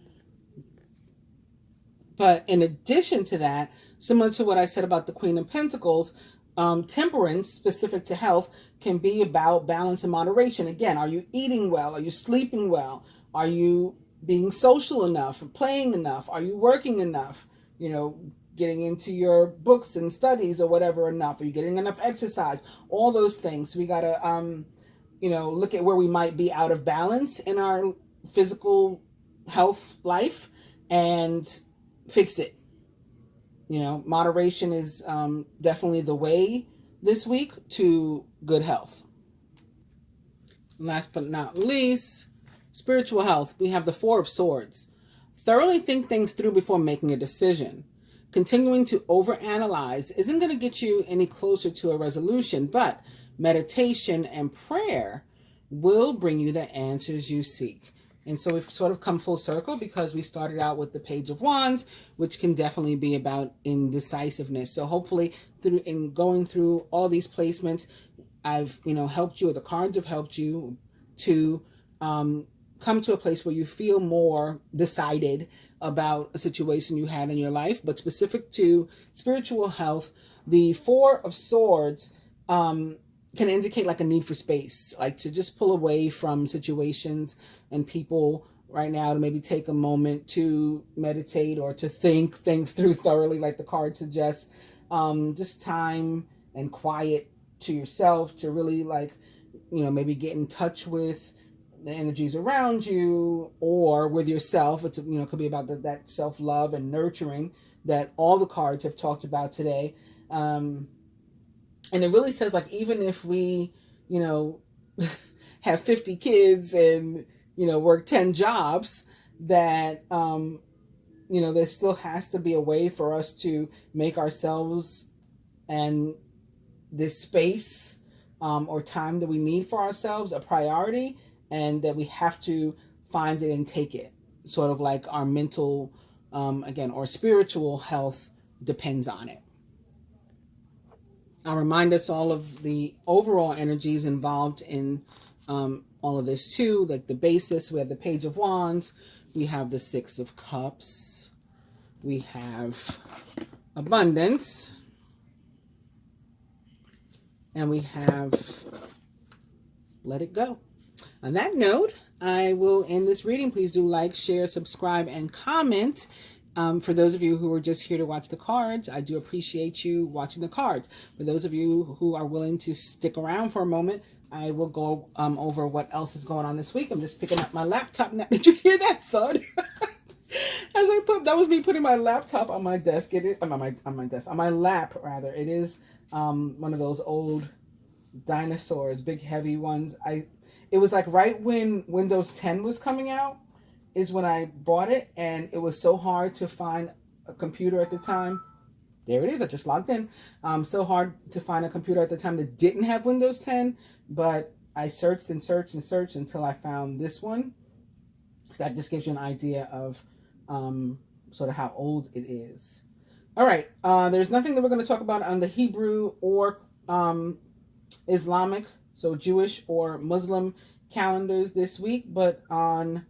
But in addition to that, similar to what I said about the Queen of Pentacles, temperance, specific to health, can be about balance and moderation. Again, are you eating well? Are you sleeping well? Are you being social enough, playing enough? Are you working enough? Getting into your books and studies or whatever enough? Are you getting enough exercise? All those things. We got to, look at where we might be out of balance in our physical health life and fix it. Moderation is definitely the way this week to good health. Last but not least, spiritual health. We have the 4 of Swords. Thoroughly think things through before making a decision. Continuing to overanalyze isn't going to get you any closer to a resolution, but meditation and prayer will bring you the answers you seek. And so we've sort of come full circle because we started out with the Page of Wands, which can definitely be about indecisiveness. So hopefully in going through all these placements, I've, helped you, or the cards have helped you to come to a place where you feel more decided about a situation you had in your life. But specific to spiritual health, the Four of Swords can indicate like a need for space, like to just pull away from situations and people right now, to maybe take a moment to meditate or to think things through thoroughly, like the card suggests. Just time and quiet to yourself to really maybe get in touch with the energies around you or with yourself. It's, it could be about that self-love and nurturing that all the cards have talked about today. And it really says, like, even if we, have 50 kids and, work 10 jobs, that, there still has to be a way for us to make ourselves and this space or time that we need for ourselves a priority, and that we have to find it and take it. Sort of like our mental, or spiritual health depends on it. I'll remind us all of the overall energies involved in all of this too, like the basis. We have the Page of Wands, we have the Six of Cups, we have abundance, and we have let it go. On that note, I will end this reading. Please do like, share, subscribe, and comment. For those of you who are just here to watch the cards, I do appreciate you watching the cards. For those of you who are willing to stick around for a moment, I will go over what else is going on this week. I'm just picking up my laptop now. Did you hear that thud? That was me putting my laptop on my desk. It is on my lap rather. It is one of those old dinosaurs, big heavy ones. It was like right when Windows 10 was coming out is when I bought it, and it was so hard to find a computer at the time. There it is, I just logged in. So hard to find a computer at the time that didn't have Windows 10, but I searched and searched and searched until I found this one. So that just gives you an idea of sort of how old it is. All right, there's nothing that we're going to talk about on the Hebrew or Islamic, so Jewish or Muslim calendars this week, but on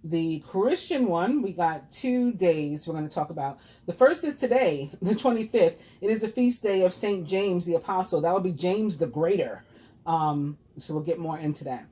the Christian one, we got 2 days we're going to talk about. The first is today, the 25th. It is the feast day of St. James the Apostle. That would be James the Greater. So we'll get more into that.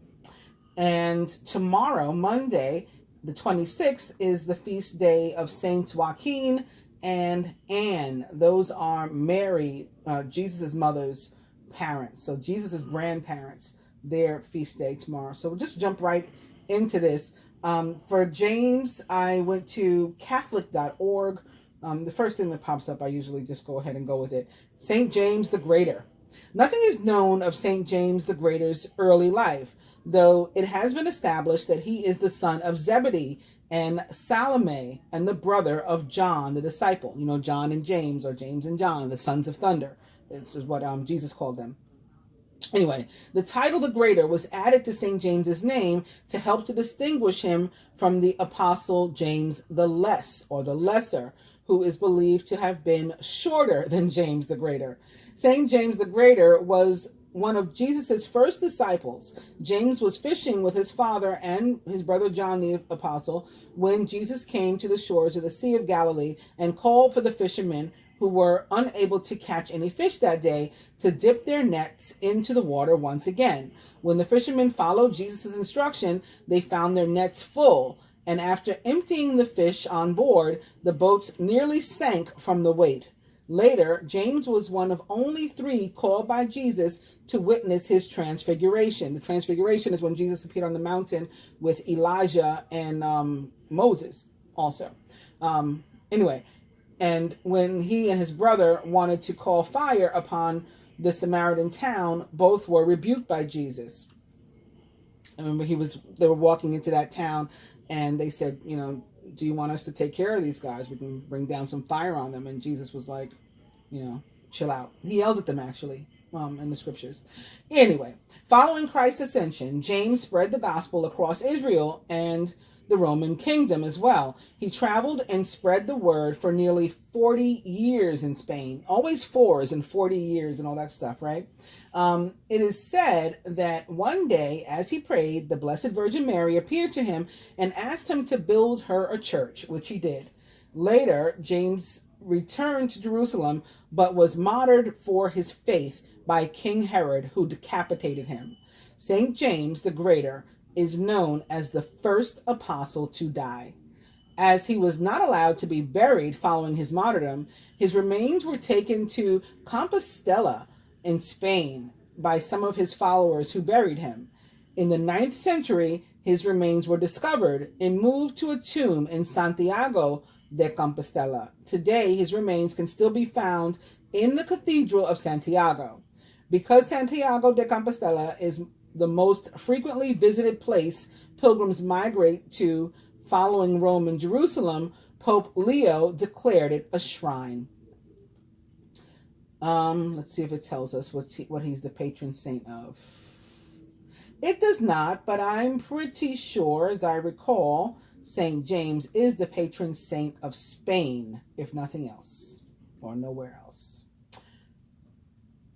And tomorrow, Monday, the 26th, is the feast day of Saints Joaquin and Anne. Those are Mary, Jesus' mother's parents. So Jesus' grandparents, their feast day tomorrow. So we'll just jump right into this. For James, I went to Catholic.org. The first thing that pops up, I usually just go ahead and go with it. St. James the Greater. Nothing is known of St. James the Greater's early life, though it has been established that he is the son of Zebedee and Salome and the brother of John the disciple. John and James, or James and John, the sons of thunder. This is what Jesus called them. Anyway, the title the Greater was added to St. James's name to help to distinguish him from the Apostle James the Less, or the Lesser, who is believed to have been shorter than James the Greater. St. James the Greater was one of Jesus's first disciples. James was fishing with his father and his brother John the Apostle when Jesus came to the shores of the Sea of Galilee and called for the fishermen who were unable to catch any fish that day to dip their nets into the water once again. When the fishermen followed Jesus' instruction, they found their nets full, and after emptying the fish on board, the boats nearly sank from the weight. Later, James was one of only 3 called by Jesus to witness his transfiguration. The transfiguration is when Jesus appeared on the mountain with Elijah and Moses also. Anyway, and when he and his brother wanted to call fire upon the Samaritan town, both were rebuked by Jesus. I remember they were walking into that town, and they said, do you want us to take care of these guys? We can bring down some fire on them. And Jesus was like, chill out. He yelled at them, actually. in the scriptures. Anyway, following Christ's ascension, James spread the gospel across Israel and the Roman kingdom as well. He traveled and spread the word for nearly 40 years in Spain. Always fours and 40 years and all that stuff, right? It is said that one day, as he prayed, the Blessed Virgin Mary appeared to him and asked him to build her a church, which he did. Later, James returned to Jerusalem, but was martyred for his faith by King Herod, who decapitated him. Saint James the Greater is known as the first apostle to die. As he was not allowed to be buried following his martyrdom, his remains were taken to Compostela in Spain by some of his followers who buried him. In the 9th century, his remains were discovered and moved to a tomb in Santiago de Compostela. Today, his remains can still be found in the Cathedral of Santiago. Because Santiago de Compostela is the most frequently visited place pilgrims migrate to following Rome and Jerusalem, Pope Leo declared it a shrine. Let's see if it tells us what he's the patron saint of. It does not, but I'm pretty sure, as I recall, Saint James is the patron saint of Spain, if nothing else, or nowhere else.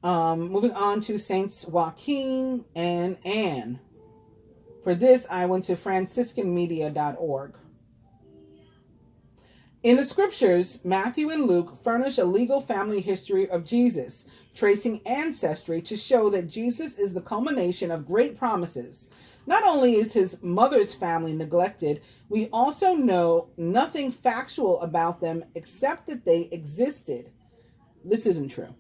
Moving on to Saints Joaquin and Anne. For this, I went to franciscanmedia.org. In the scriptures, Matthew and Luke furnish a legal family history of Jesus, tracing ancestry to show that Jesus is the culmination of great promises. Not only is his mother's family neglected, we also know nothing factual about them except that they existed. This isn't true.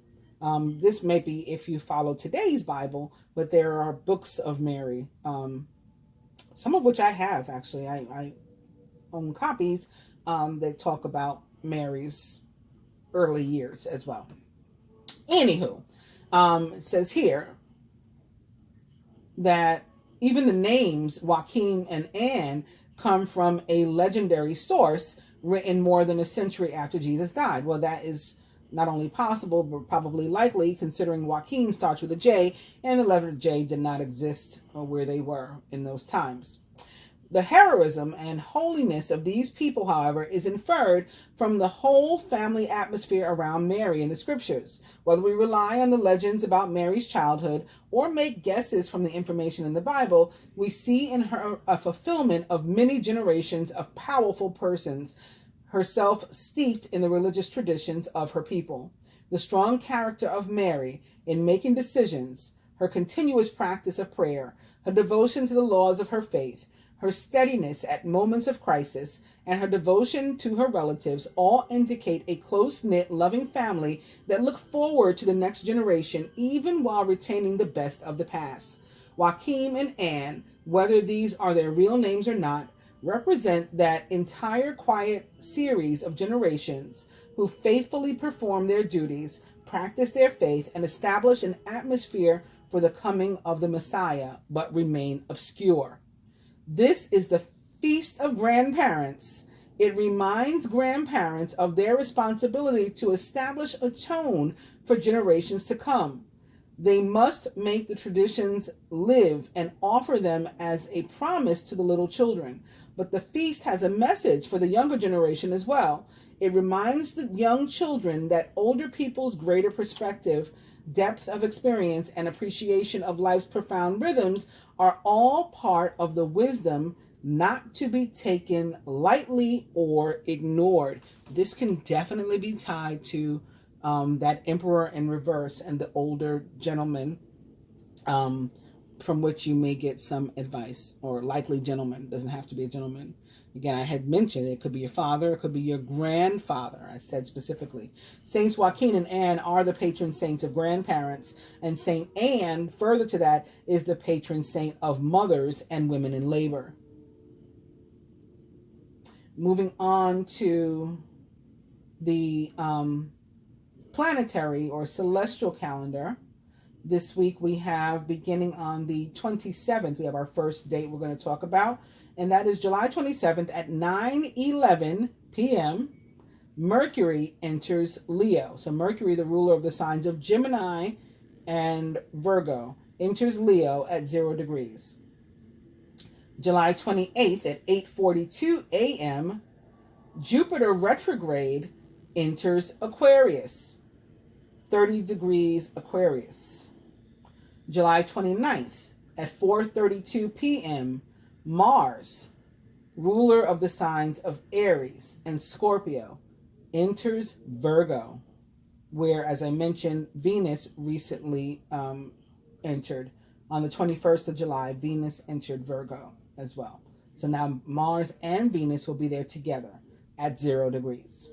This may be if you follow today's Bible, but there are books of Mary, some of which I have, actually. I own copies that talk about Mary's early years as well. Anywho, it says here that even the names Joaquin and Anne come from a legendary source written more than a century after Jesus died. Well, that is not only possible, but probably likely, considering Joaquin starts with a J, and the letter J did not exist where they were in those times. The heroism and holiness of these people, however, is inferred from the whole family atmosphere around Mary in the scriptures. Whether we rely on the legends about Mary's childhood or make guesses from the information in the Bible, we see in her a fulfillment of many generations of powerful persons, herself steeped in the religious traditions of her people. The strong character of Mary in making decisions, her continuous practice of prayer, her devotion to the laws of her faith, her steadiness at moments of crisis, and her devotion to her relatives all indicate a close-knit, loving family that look forward to the next generation even while retaining the best of the past. Joaquin and Anne, whether these are their real names or not, represent that entire quiet series of generations who faithfully perform their duties, practice their faith, and establish an atmosphere for the coming of the Messiah, but remain obscure. This is the Feast of Grandparents. It reminds grandparents of their responsibility to establish a tone for generations to come. They must make the traditions live and offer them as a promise to the little children. But the feast has a message for the younger generation as well. It reminds the young children that older people's greater perspective, depth of experience, and appreciation of life's profound rhythms are all part of the wisdom not to be taken lightly or ignored. This can definitely be tied to that emperor in reverse and the older gentleman from which you may get some advice, or likely gentleman. It doesn't have to be a gentleman. Again, I had mentioned it could be your father, it could be your grandfather. I said specifically. Saints Joaquin and Anne are the patron saints of grandparents, and Saint Anne, further to that, is the patron saint of mothers and women in labor. Moving on to the planetary or celestial calendar. This week we have, beginning on the 27th, we have our first date we're going to talk about, and that is July 27th at 9:11 p.m. Mercury enters Leo. So Mercury, the ruler of the signs of Gemini and Virgo, enters Leo at 0 degrees. July 28th at 8:42 a.m., Jupiter retrograde enters Aquarius, 30 degrees Aquarius. July 29th at 4:32 p.m., Mars, ruler of the signs of Aries and Scorpio, enters Virgo, where, as I mentioned, Venus recently entered. On the 21st of July, Venus entered Virgo as well. So now Mars and Venus will be there together at 0 degrees.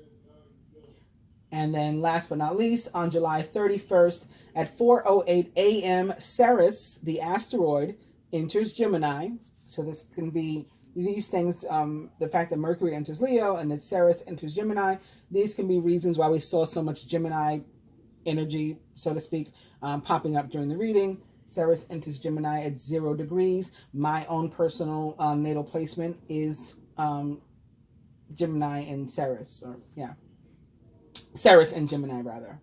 And then last but not least, on July 31st at 4:08 a.m., Ceres, the asteroid, enters Gemini. So this can be these things, the fact that Mercury enters Leo and that Ceres enters Gemini, these can be reasons why we saw so much Gemini energy, so to speak, popping up during the reading. Ceres enters Gemini at 0 degrees. My own personal natal placement is Gemini and Ceres, Ceres and Gemini, rather.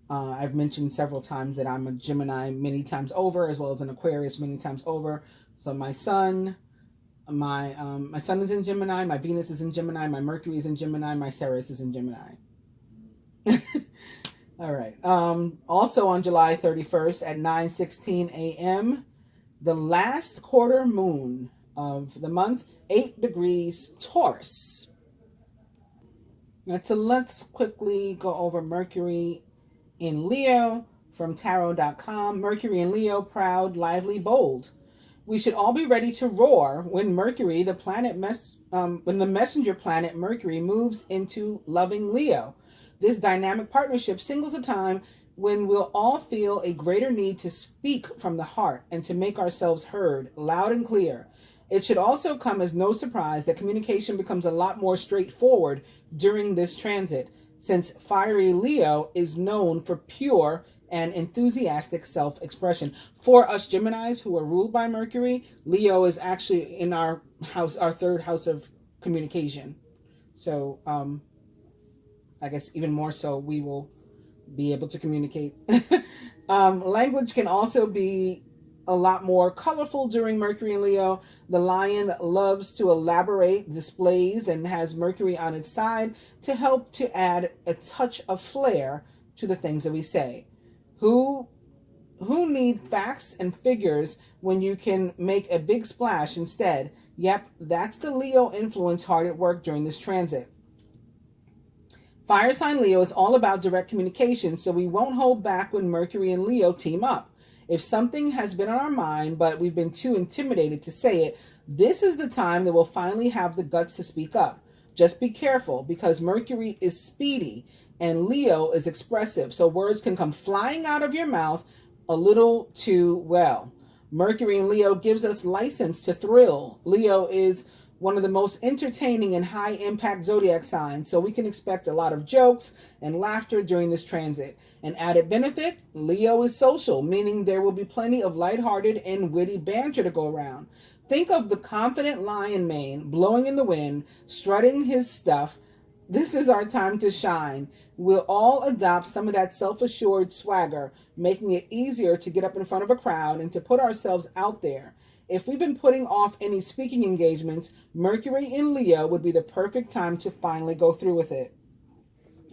I've mentioned several times that I'm a Gemini many times over, as well as an Aquarius many times over. So my sun is in Gemini, my Venus is in Gemini, my Mercury is in Gemini, my Ceres is in Gemini. All right. Also on July 31st at 9:16 a.m., the last quarter moon of the month, 8 degrees Taurus. Now, let's quickly go over Mercury in Leo from tarot.com. Mercury in Leo, proud, lively, bold. We should all be ready to roar when Mercury, when the messenger planet Mercury moves into loving Leo. This dynamic partnership signals a time when we'll all feel a greater need to speak from the heart and to make ourselves heard loud and clear. It should also come as no surprise that communication becomes a lot more straightforward during this transit, since fiery Leo is known for pure and enthusiastic self-expression. For us Geminis who are ruled by Mercury, Leo is actually in our house, our third house of communication. So I guess even more so we will be able to communicate. Language can also be a lot more colorful during Mercury and Leo. The lion loves to elaborate displays and has Mercury on its side to help to add a touch of flair to the things that we say. Who need facts and figures when you can make a big splash instead? Yep, that's the Leo influence hard at work during this transit. Fire sign Leo is all about direct communication, so we won't hold back when Mercury and Leo team up. If something has been on our mind, but we've been too intimidated to say it, this is the time that we'll finally have the guts to speak up. Just be careful, because Mercury is speedy and Leo is expressive, so words can come flying out of your mouth a little too well. Mercury and Leo gives us license to thrill. Leo is one of the most entertaining and high-impact zodiac signs, so we can expect a lot of jokes and laughter during this transit. An added benefit, Leo is social, meaning there will be plenty of lighthearted and witty banter to go around. Think of the confident lion mane blowing in the wind, strutting his stuff. This is our time to shine. We'll all adopt some of that self-assured swagger, making it easier to get up in front of a crowd and to put ourselves out there. If we've been putting off any speaking engagements, Mercury in Leo would be the perfect time to finally go through with it.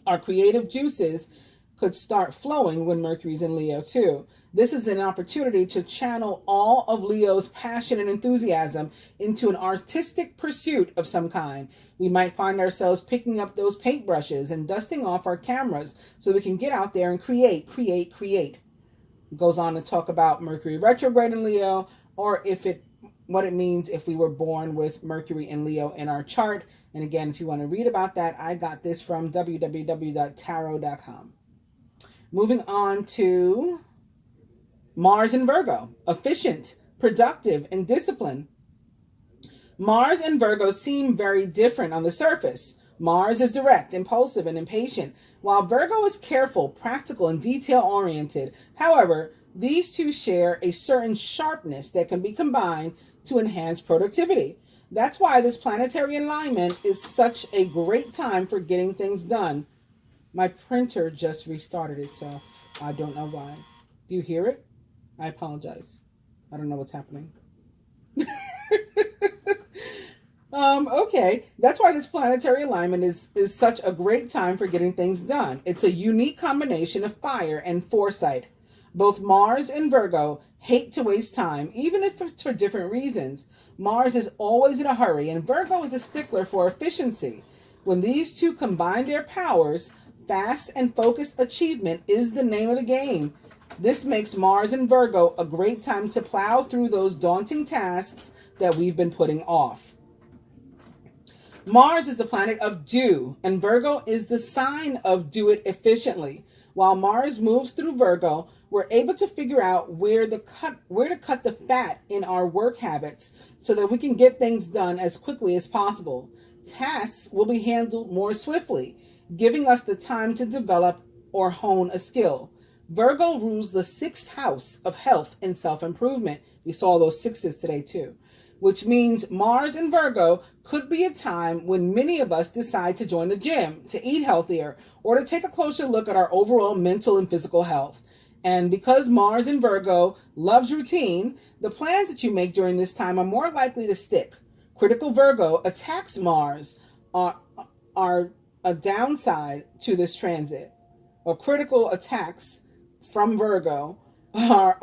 Our creative juices could start flowing when Mercury's in Leo too. This is an opportunity to channel all of Leo's passion and enthusiasm into an artistic pursuit of some kind. We might find ourselves picking up those paintbrushes and dusting off our cameras so we can get out there and create. It goes on to talk about Mercury retrograde in Leo, or what it means if we were born with Mercury and Leo in our chart. And again, if you want to read about that, I got this from www.tarot.com. Moving on to Mars in Virgo, efficient, productive, and disciplined. Mars and Virgo seem very different on the surface. Mars is direct, impulsive, and impatient, while Virgo is careful, practical, and detail-oriented. However, these two share a certain sharpness that can be combined to enhance productivity. That's why this planetary alignment is such a great time for getting things done. My printer just restarted itself. I don't know why. Do you hear it? I apologize. I don't know what's happening. Okay, that's why this planetary alignment is such a great time for getting things done. It's a unique combination of fire and foresight. Both Mars and Virgo hate to waste time, even if it's for different reasons. Mars is always in a hurry, and Virgo is a stickler for efficiency. When these two combine their powers, fast and focused achievement is the name of the game. This makes Mars and Virgo a great time to plow through those daunting tasks that we've been putting off. Mars is the planet of do, and Virgo is the sign of do it efficiently. While Mars moves through Virgo, we're able to figure out where to cut the fat in our work habits so that we can get things done as quickly as possible. Tasks will be handled more swiftly, giving us the time to develop or hone a skill. Virgo rules the 6th house of health and self-improvement. We saw those sixes today too, which means Mars in Virgo could be a time when many of us decide to join the gym, to eat healthier, or to take a closer look at our overall mental and physical health. And because Mars in Virgo loves routine, the plans that you make during this time are more likely to stick. Critical Virgo attacks Mars are a downside to this transit, or critical attacks from Virgo are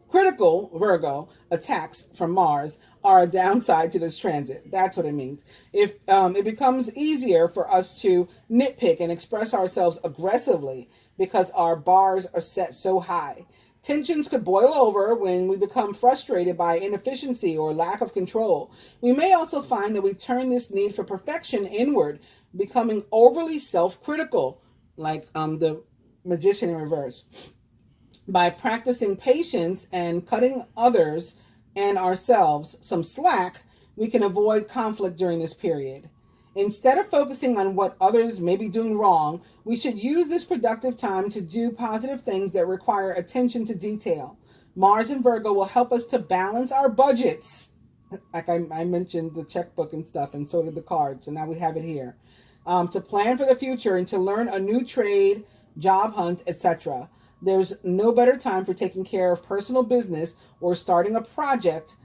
critical Virgo attacks from Mars are a downside to this transit. That's what it means. If it becomes easier for us to nitpick and express ourselves aggressively because our bars are set so high. Tensions could boil over when we become frustrated by inefficiency or lack of control. We may also find that we turn this need for perfection inward, becoming overly self-critical, like the Magician in reverse. By practicing patience and cutting others and ourselves some slack, we can avoid conflict during this period. Instead of focusing on what others may be doing wrong, we should use this productive time to do positive things that require attention to detail. Mars and Virgo will help us to balance our budgets. Like I mentioned the checkbook and stuff, and so did the cards, and now we have it here. To plan for the future and to learn a new trade, job hunt, etc. There's no better time for taking care of personal business or starting a project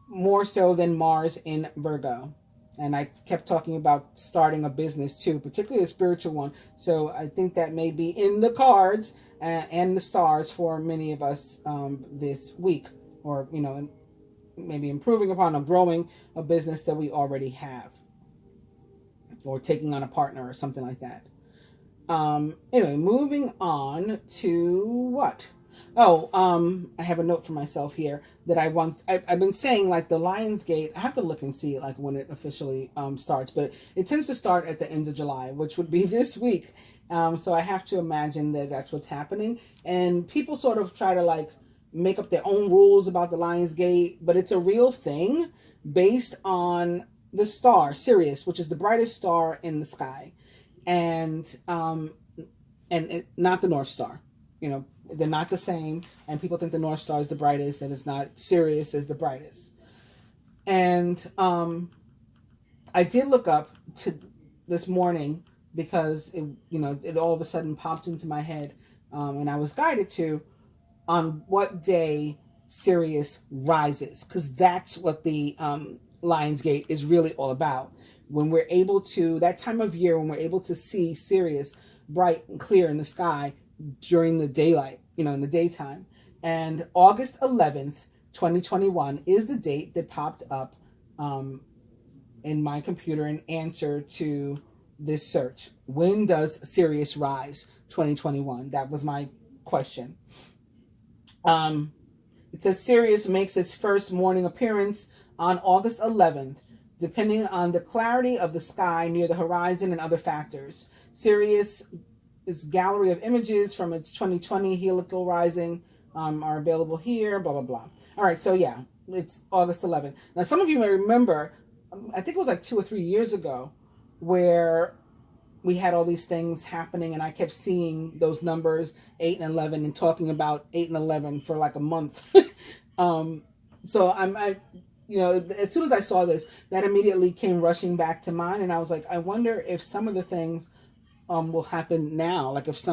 more so than Mars in Virgo. And I kept talking about starting a business too, particularly a spiritual one. So I think that may be in the cards and the stars for many of us this week, or, you know, maybe improving upon or growing a business that we already have, or taking on a partner or something like that. Anyway, moving on to what? I have a note for myself here that I've been saying, like, the Lionsgate, I have to look and see like when it officially starts, but it tends to start at the end of July, which would be this week. So I have to imagine that that's what's happening. And people sort of try to like make up their own rules about the Lionsgate, but it's a real thing based on the star, Sirius, which is the brightest star in the sky. And not the North Star. You know, they're not the same, and people think the North Star is the brightest, and it's not. Sirius is the brightest. And I did look up to this morning because it all of a sudden popped into my head, and I was guided to on what day Sirius rises, because that's what the Lionsgate is really all about. When we're able to, that time of year when we're able to see Sirius bright and clear in the sky during the daylight, in the daytime. And August 11th, 2021 is the date that popped up in my computer in answer to this search. When does Sirius rise? 2021. That was my question. It says Sirius makes its first morning appearance on August 11th, depending on the clarity of the sky near the horizon and other factors. Sirius' gallery of images from its 2020 helical rising are available here, blah, blah, blah. All right, so yeah, it's August 11th. Now, some of you may remember, I think it was like 2 or 3 years ago, where we had all these things happening, and I kept seeing those numbers, 8 and 11, and talking about 8 and 11 for like a month. So as soon as I saw this, that immediately came rushing back to mind, and I was like, I wonder if some of the things will happen now. Like if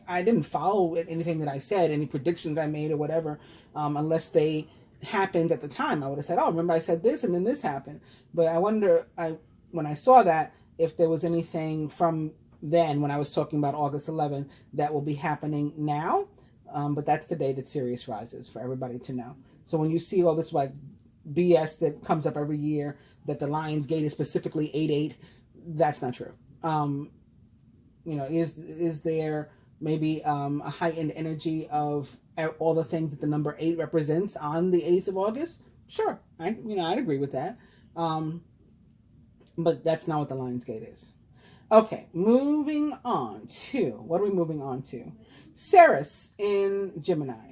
I didn't follow anything that I said, any predictions I made or whatever, unless they happened at the time. I would have said, oh, remember I said this and then this happened. But I wonder, when I saw that, if there was anything from then when I was talking about August 11th that will be happening now. But that's the day that Sirius rises, for everybody to know. So when you see all this like BS that comes up every year, that the Lion's Gate is specifically 8/8, that's not true. Is there maybe a heightened energy of all the things that the number 8 represents on the 8th of August? Sure, I'd agree with that. But that's not what the Lion's Gate is. Okay, moving on to, what are we moving on to? Ceres in Gemini.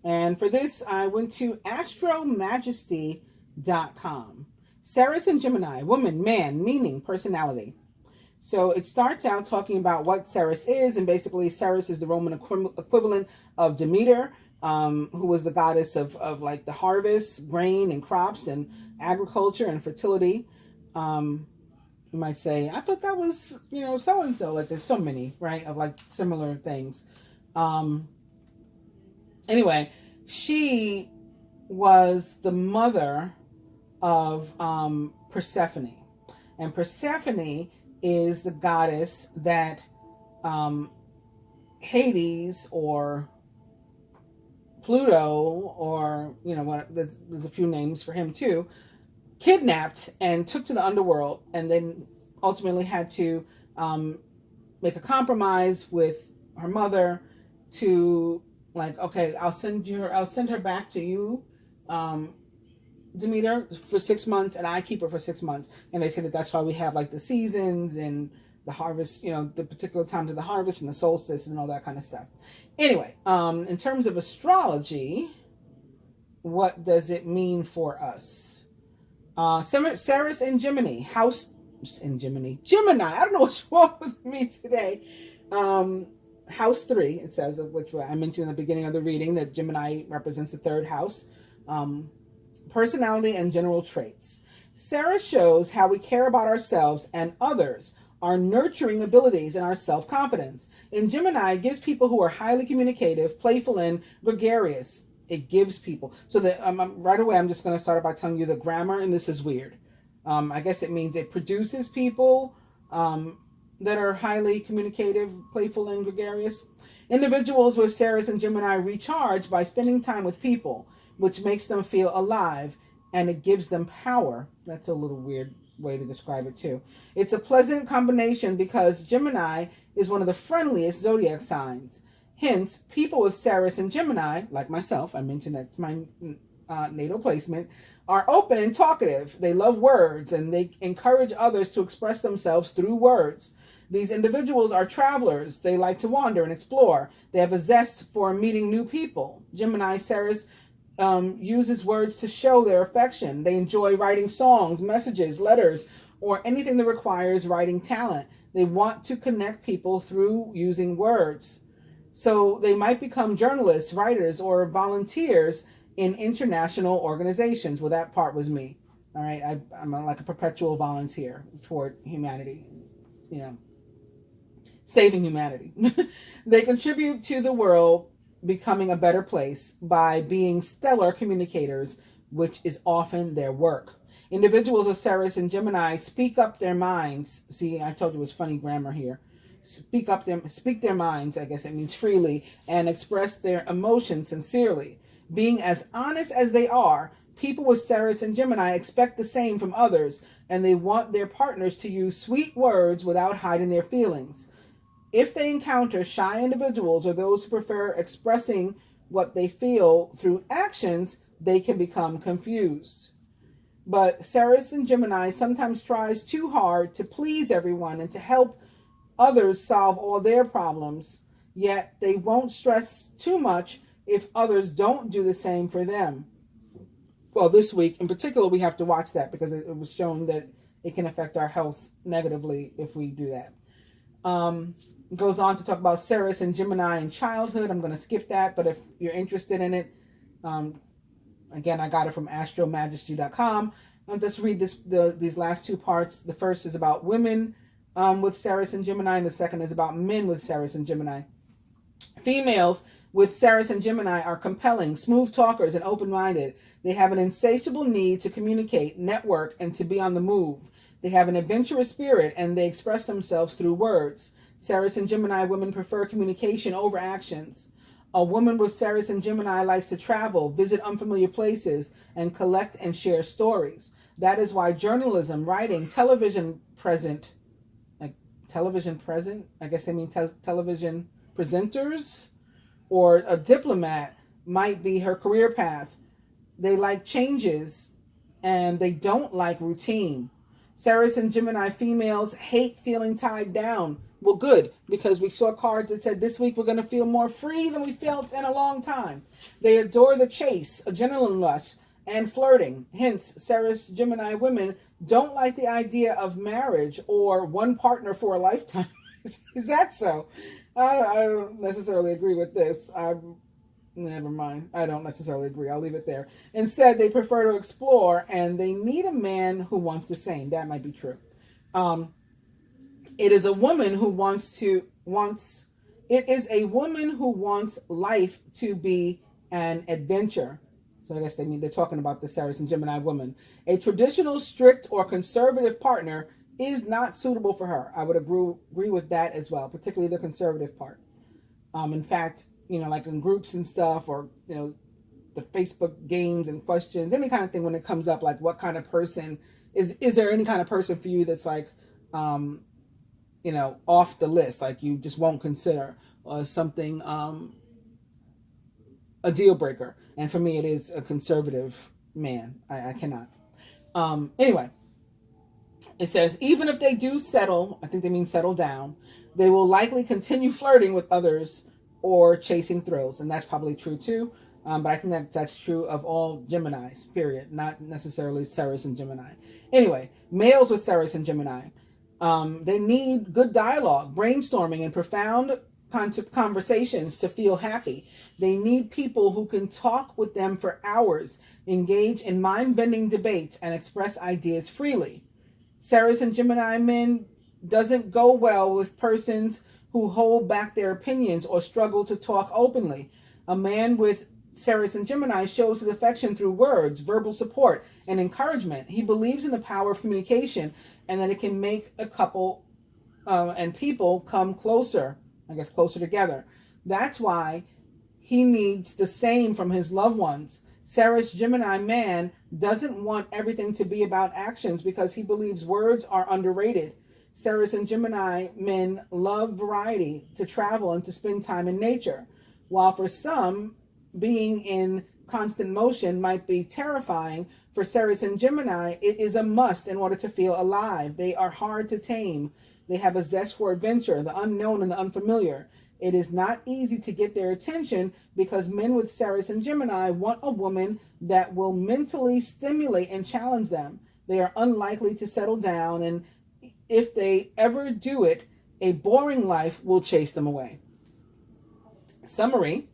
And for this, I went to astromajesty.com. Ceres in Gemini, woman, man, meaning, personality. So it starts out talking about what Ceres is, and basically Ceres is the Roman equivalent of Demeter, who was the goddess of like the harvest, grain and crops and agriculture and fertility. You might say, I thought that was, so-and-so. Like there's so many, right, of like similar things. Anyway, she was the mother of Persephone. And Persephone is the goddess that Hades or Pluto, or, there's a few names for him too, kidnapped and took to the underworld, and then ultimately had to make a compromise with her mother to, like, okay, I'll send her back to you, Demeter, for 6 months, and I keep her for 6 months. And they say that that's why we have like the seasons and the harvest, the particular times of the harvest and the solstice and all that kind of stuff. Anyway, in terms of astrology, what does it mean for us? Ceres in Gemini, house in Gemini. I don't know what's wrong with me today. House 3, it says, of which I mentioned in the beginning of the reading, that Gemini represents the third house. Personality and general traits. Ceres shows how we care about ourselves and others, our nurturing abilities, and our self-confidence. In Gemini, it gives people who are highly communicative, playful, and gregarious. It gives people. So that right away, I'm just going to start by telling you the grammar, and this is weird. I guess it means it produces people that are highly communicative, playful, and gregarious. Individuals with Ceres and Gemini recharge by spending time with people, which makes them feel alive, and it gives them power. That's a little weird way to describe it too. It's a pleasant combination because Gemini is one of the friendliest zodiac signs. Hence, people with Ceres and Gemini, like myself, I mentioned that's my natal placement, are open and talkative. They love words, and they encourage others to express themselves through words. These individuals are travelers. They like to wander and explore. They have a zest for meeting new people. Gemini Ceres uses words to show their affection. They enjoy writing songs, messages, letters, or anything that requires writing talent. They want to connect people through using words. So they might become journalists, writers, or volunteers in international organizations. Well, that part was me. All right. I'm like a perpetual volunteer toward humanity, saving humanity. They contribute to the world becoming a better place by being stellar communicators, which is often their work. Individuals of Ceres and Gemini speak up their minds. See, I told you it was funny grammar here. Speak their minds, I guess it means freely, and express their emotions sincerely. Being as honest as they are, people with Ceres and Gemini expect the same from others, and they want their partners to use sweet words without hiding their feelings. If they encounter shy individuals or those who prefer expressing what they feel through actions, they can become confused. But Ceres and Gemini sometimes tries too hard to please everyone and to help others solve all their problems, yet they won't stress too much if others don't do the same for them. Well, this week in particular, we have to watch that because it was shown that it can affect our health negatively if we do that. Goes on to talk about Ceres and Gemini in childhood. I'm going to skip that, but if you're interested in it, again, I got it from astromajesty.com. I'll just read these last two parts. The first is about women with Ceres and Gemini, and the second is about men with Ceres and Gemini. Females with Ceres and Gemini are compelling, smooth talkers, and open-minded. They have an insatiable need to communicate, network, and to be on the move. They have an adventurous spirit, and they express themselves through words. Ceres and Gemini women prefer communication over actions. A woman with Ceres and Gemini likes to travel, visit unfamiliar places, and collect and share stories. That is why journalism, writing, television present, I guess they mean television presenters, or a diplomat might be her career path. They like changes and they don't like routine. Ceres and Gemini females hate feeling tied down. Well, good, because we saw cards that said this week we're going to feel more free than we felt in a long time. They adore the chase, adrenaline rush, and flirting. Hence, Ceres Gemini women don't like the idea of marriage or one partner for a lifetime. Is that so? I don't necessarily agree with this. Never mind. I don't necessarily agree. I'll leave it there. Instead, they prefer to explore, and they need a man who wants the same. That might be true. It is a woman who wants life to be an adventure. So I guess they're talking about the Ceres and Gemini woman. A traditional, strict, or conservative partner is not suitable for her. I would agree with that as well, particularly the conservative part. In fact, like in groups and stuff, or, the Facebook games and questions, any kind of thing when it comes up, like what kind of person, is there any kind of person for you that's like, off the list, like you just won't consider, or something, a deal breaker. And for me, it is a conservative man. I cannot. Anyway, it says, even if they do settle, I think they mean settle down, they will likely continue flirting with others or chasing thrills. And that's probably true too. But I think that's true of all Geminis, period. Not necessarily Ceres and Gemini. Anyway, males with Ceres and Gemini, they need good dialogue, brainstorming, and profound conversations to feel happy. They need people who can talk with them for hours, engage in mind-bending debates, and express ideas freely. Ceres and Gemini men doesn't go well with persons who hold back their opinions or struggle to talk openly. A man with Ceres and Gemini shows his affection through words, verbal support, and encouragement. He believes in the power of communication and that it can make a couple and people come closer together. That's why he needs the same from his loved ones. Ceres Gemini man doesn't want everything to be about actions because he believes words are underrated. Ceres and Gemini men love variety, to travel, and to spend time in nature. While for some, being in constant motion might be terrifying, for Ceres and Gemini, it is a must in order to feel alive. They are hard to tame. They have a zest for adventure, the unknown and the unfamiliar. It is not easy to get their attention because men with Ceres and Gemini want a woman that will mentally stimulate and challenge them. They are unlikely to settle down, and if they ever do it, a boring life will chase them away. Summary: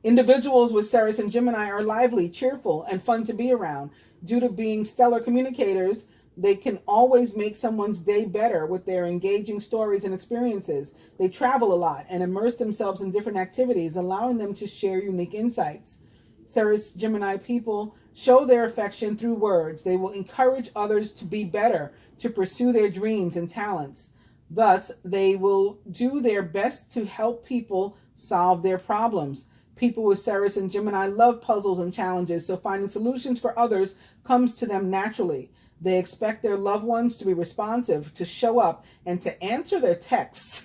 individuals with Ceres and Gemini are lively, cheerful, and fun to be around. Due to being stellar communicators, they can always make someone's day better with their engaging stories and experiences. They travel a lot and immerse themselves in different activities, allowing them to share unique insights. Ceres Gemini people show their affection through words. They will encourage others to be better, to pursue their dreams and talents. Thus, they will do their best to help people solve their problems. People with Ceres and Gemini love puzzles and challenges, so finding solutions for others comes to them naturally. They expect their loved ones to be responsive, to show up, and to answer their texts.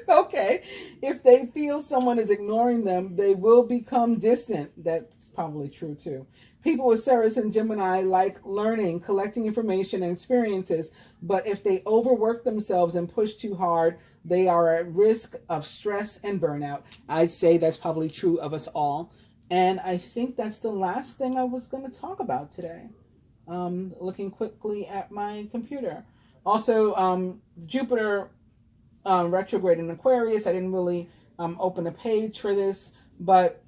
Okay. If they feel someone is ignoring them, they will become distant. That's probably true too. People with Ceres and Gemini like learning, collecting information and experiences, but if they overwork themselves and push too hard, they are at risk of stress and burnout. I'd say that's probably true of us all. And I think that's the last thing I was going to talk about today. Looking quickly at my computer. Also, Jupiter retrograde in Aquarius. I didn't really open a page for this, but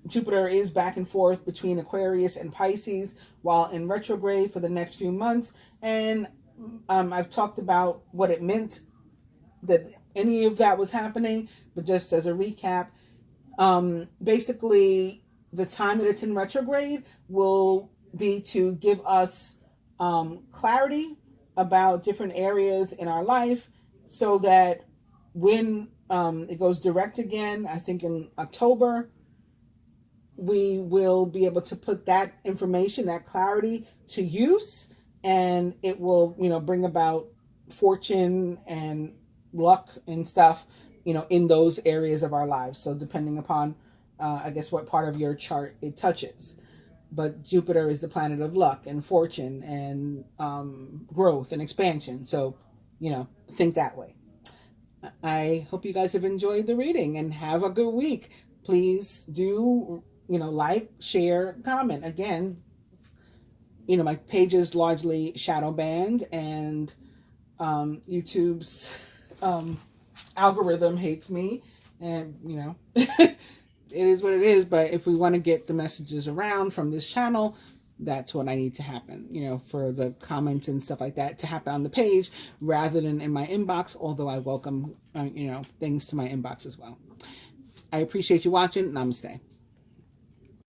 Jupiter is back and forth between Aquarius and Pisces while in retrograde for the next few months. And I've talked about what it meant that any of that was happening, but just as a recap, basically the time that it's in retrograde will be to give us clarity about different areas in our life, so that when it goes direct again, I think in October, we will be able to put that information, that clarity, to use, and it will, bring about fortune and luck and stuff, in those areas of our lives. So depending upon, I guess, what part of your chart it touches. But Jupiter is the planet of luck and fortune and growth and expansion. So, think that way. I hope you guys have enjoyed the reading and have a good week. Please do, like, share, comment. Again, my page is largely shadow banned, and YouTube's algorithm hates me, and it is what it is. But if we want to get the messages around from this channel, that's what I need to happen, for the comments and stuff like that to happen on the page rather than in my inbox, although I welcome things to my inbox as well. I appreciate you watching. Namaste.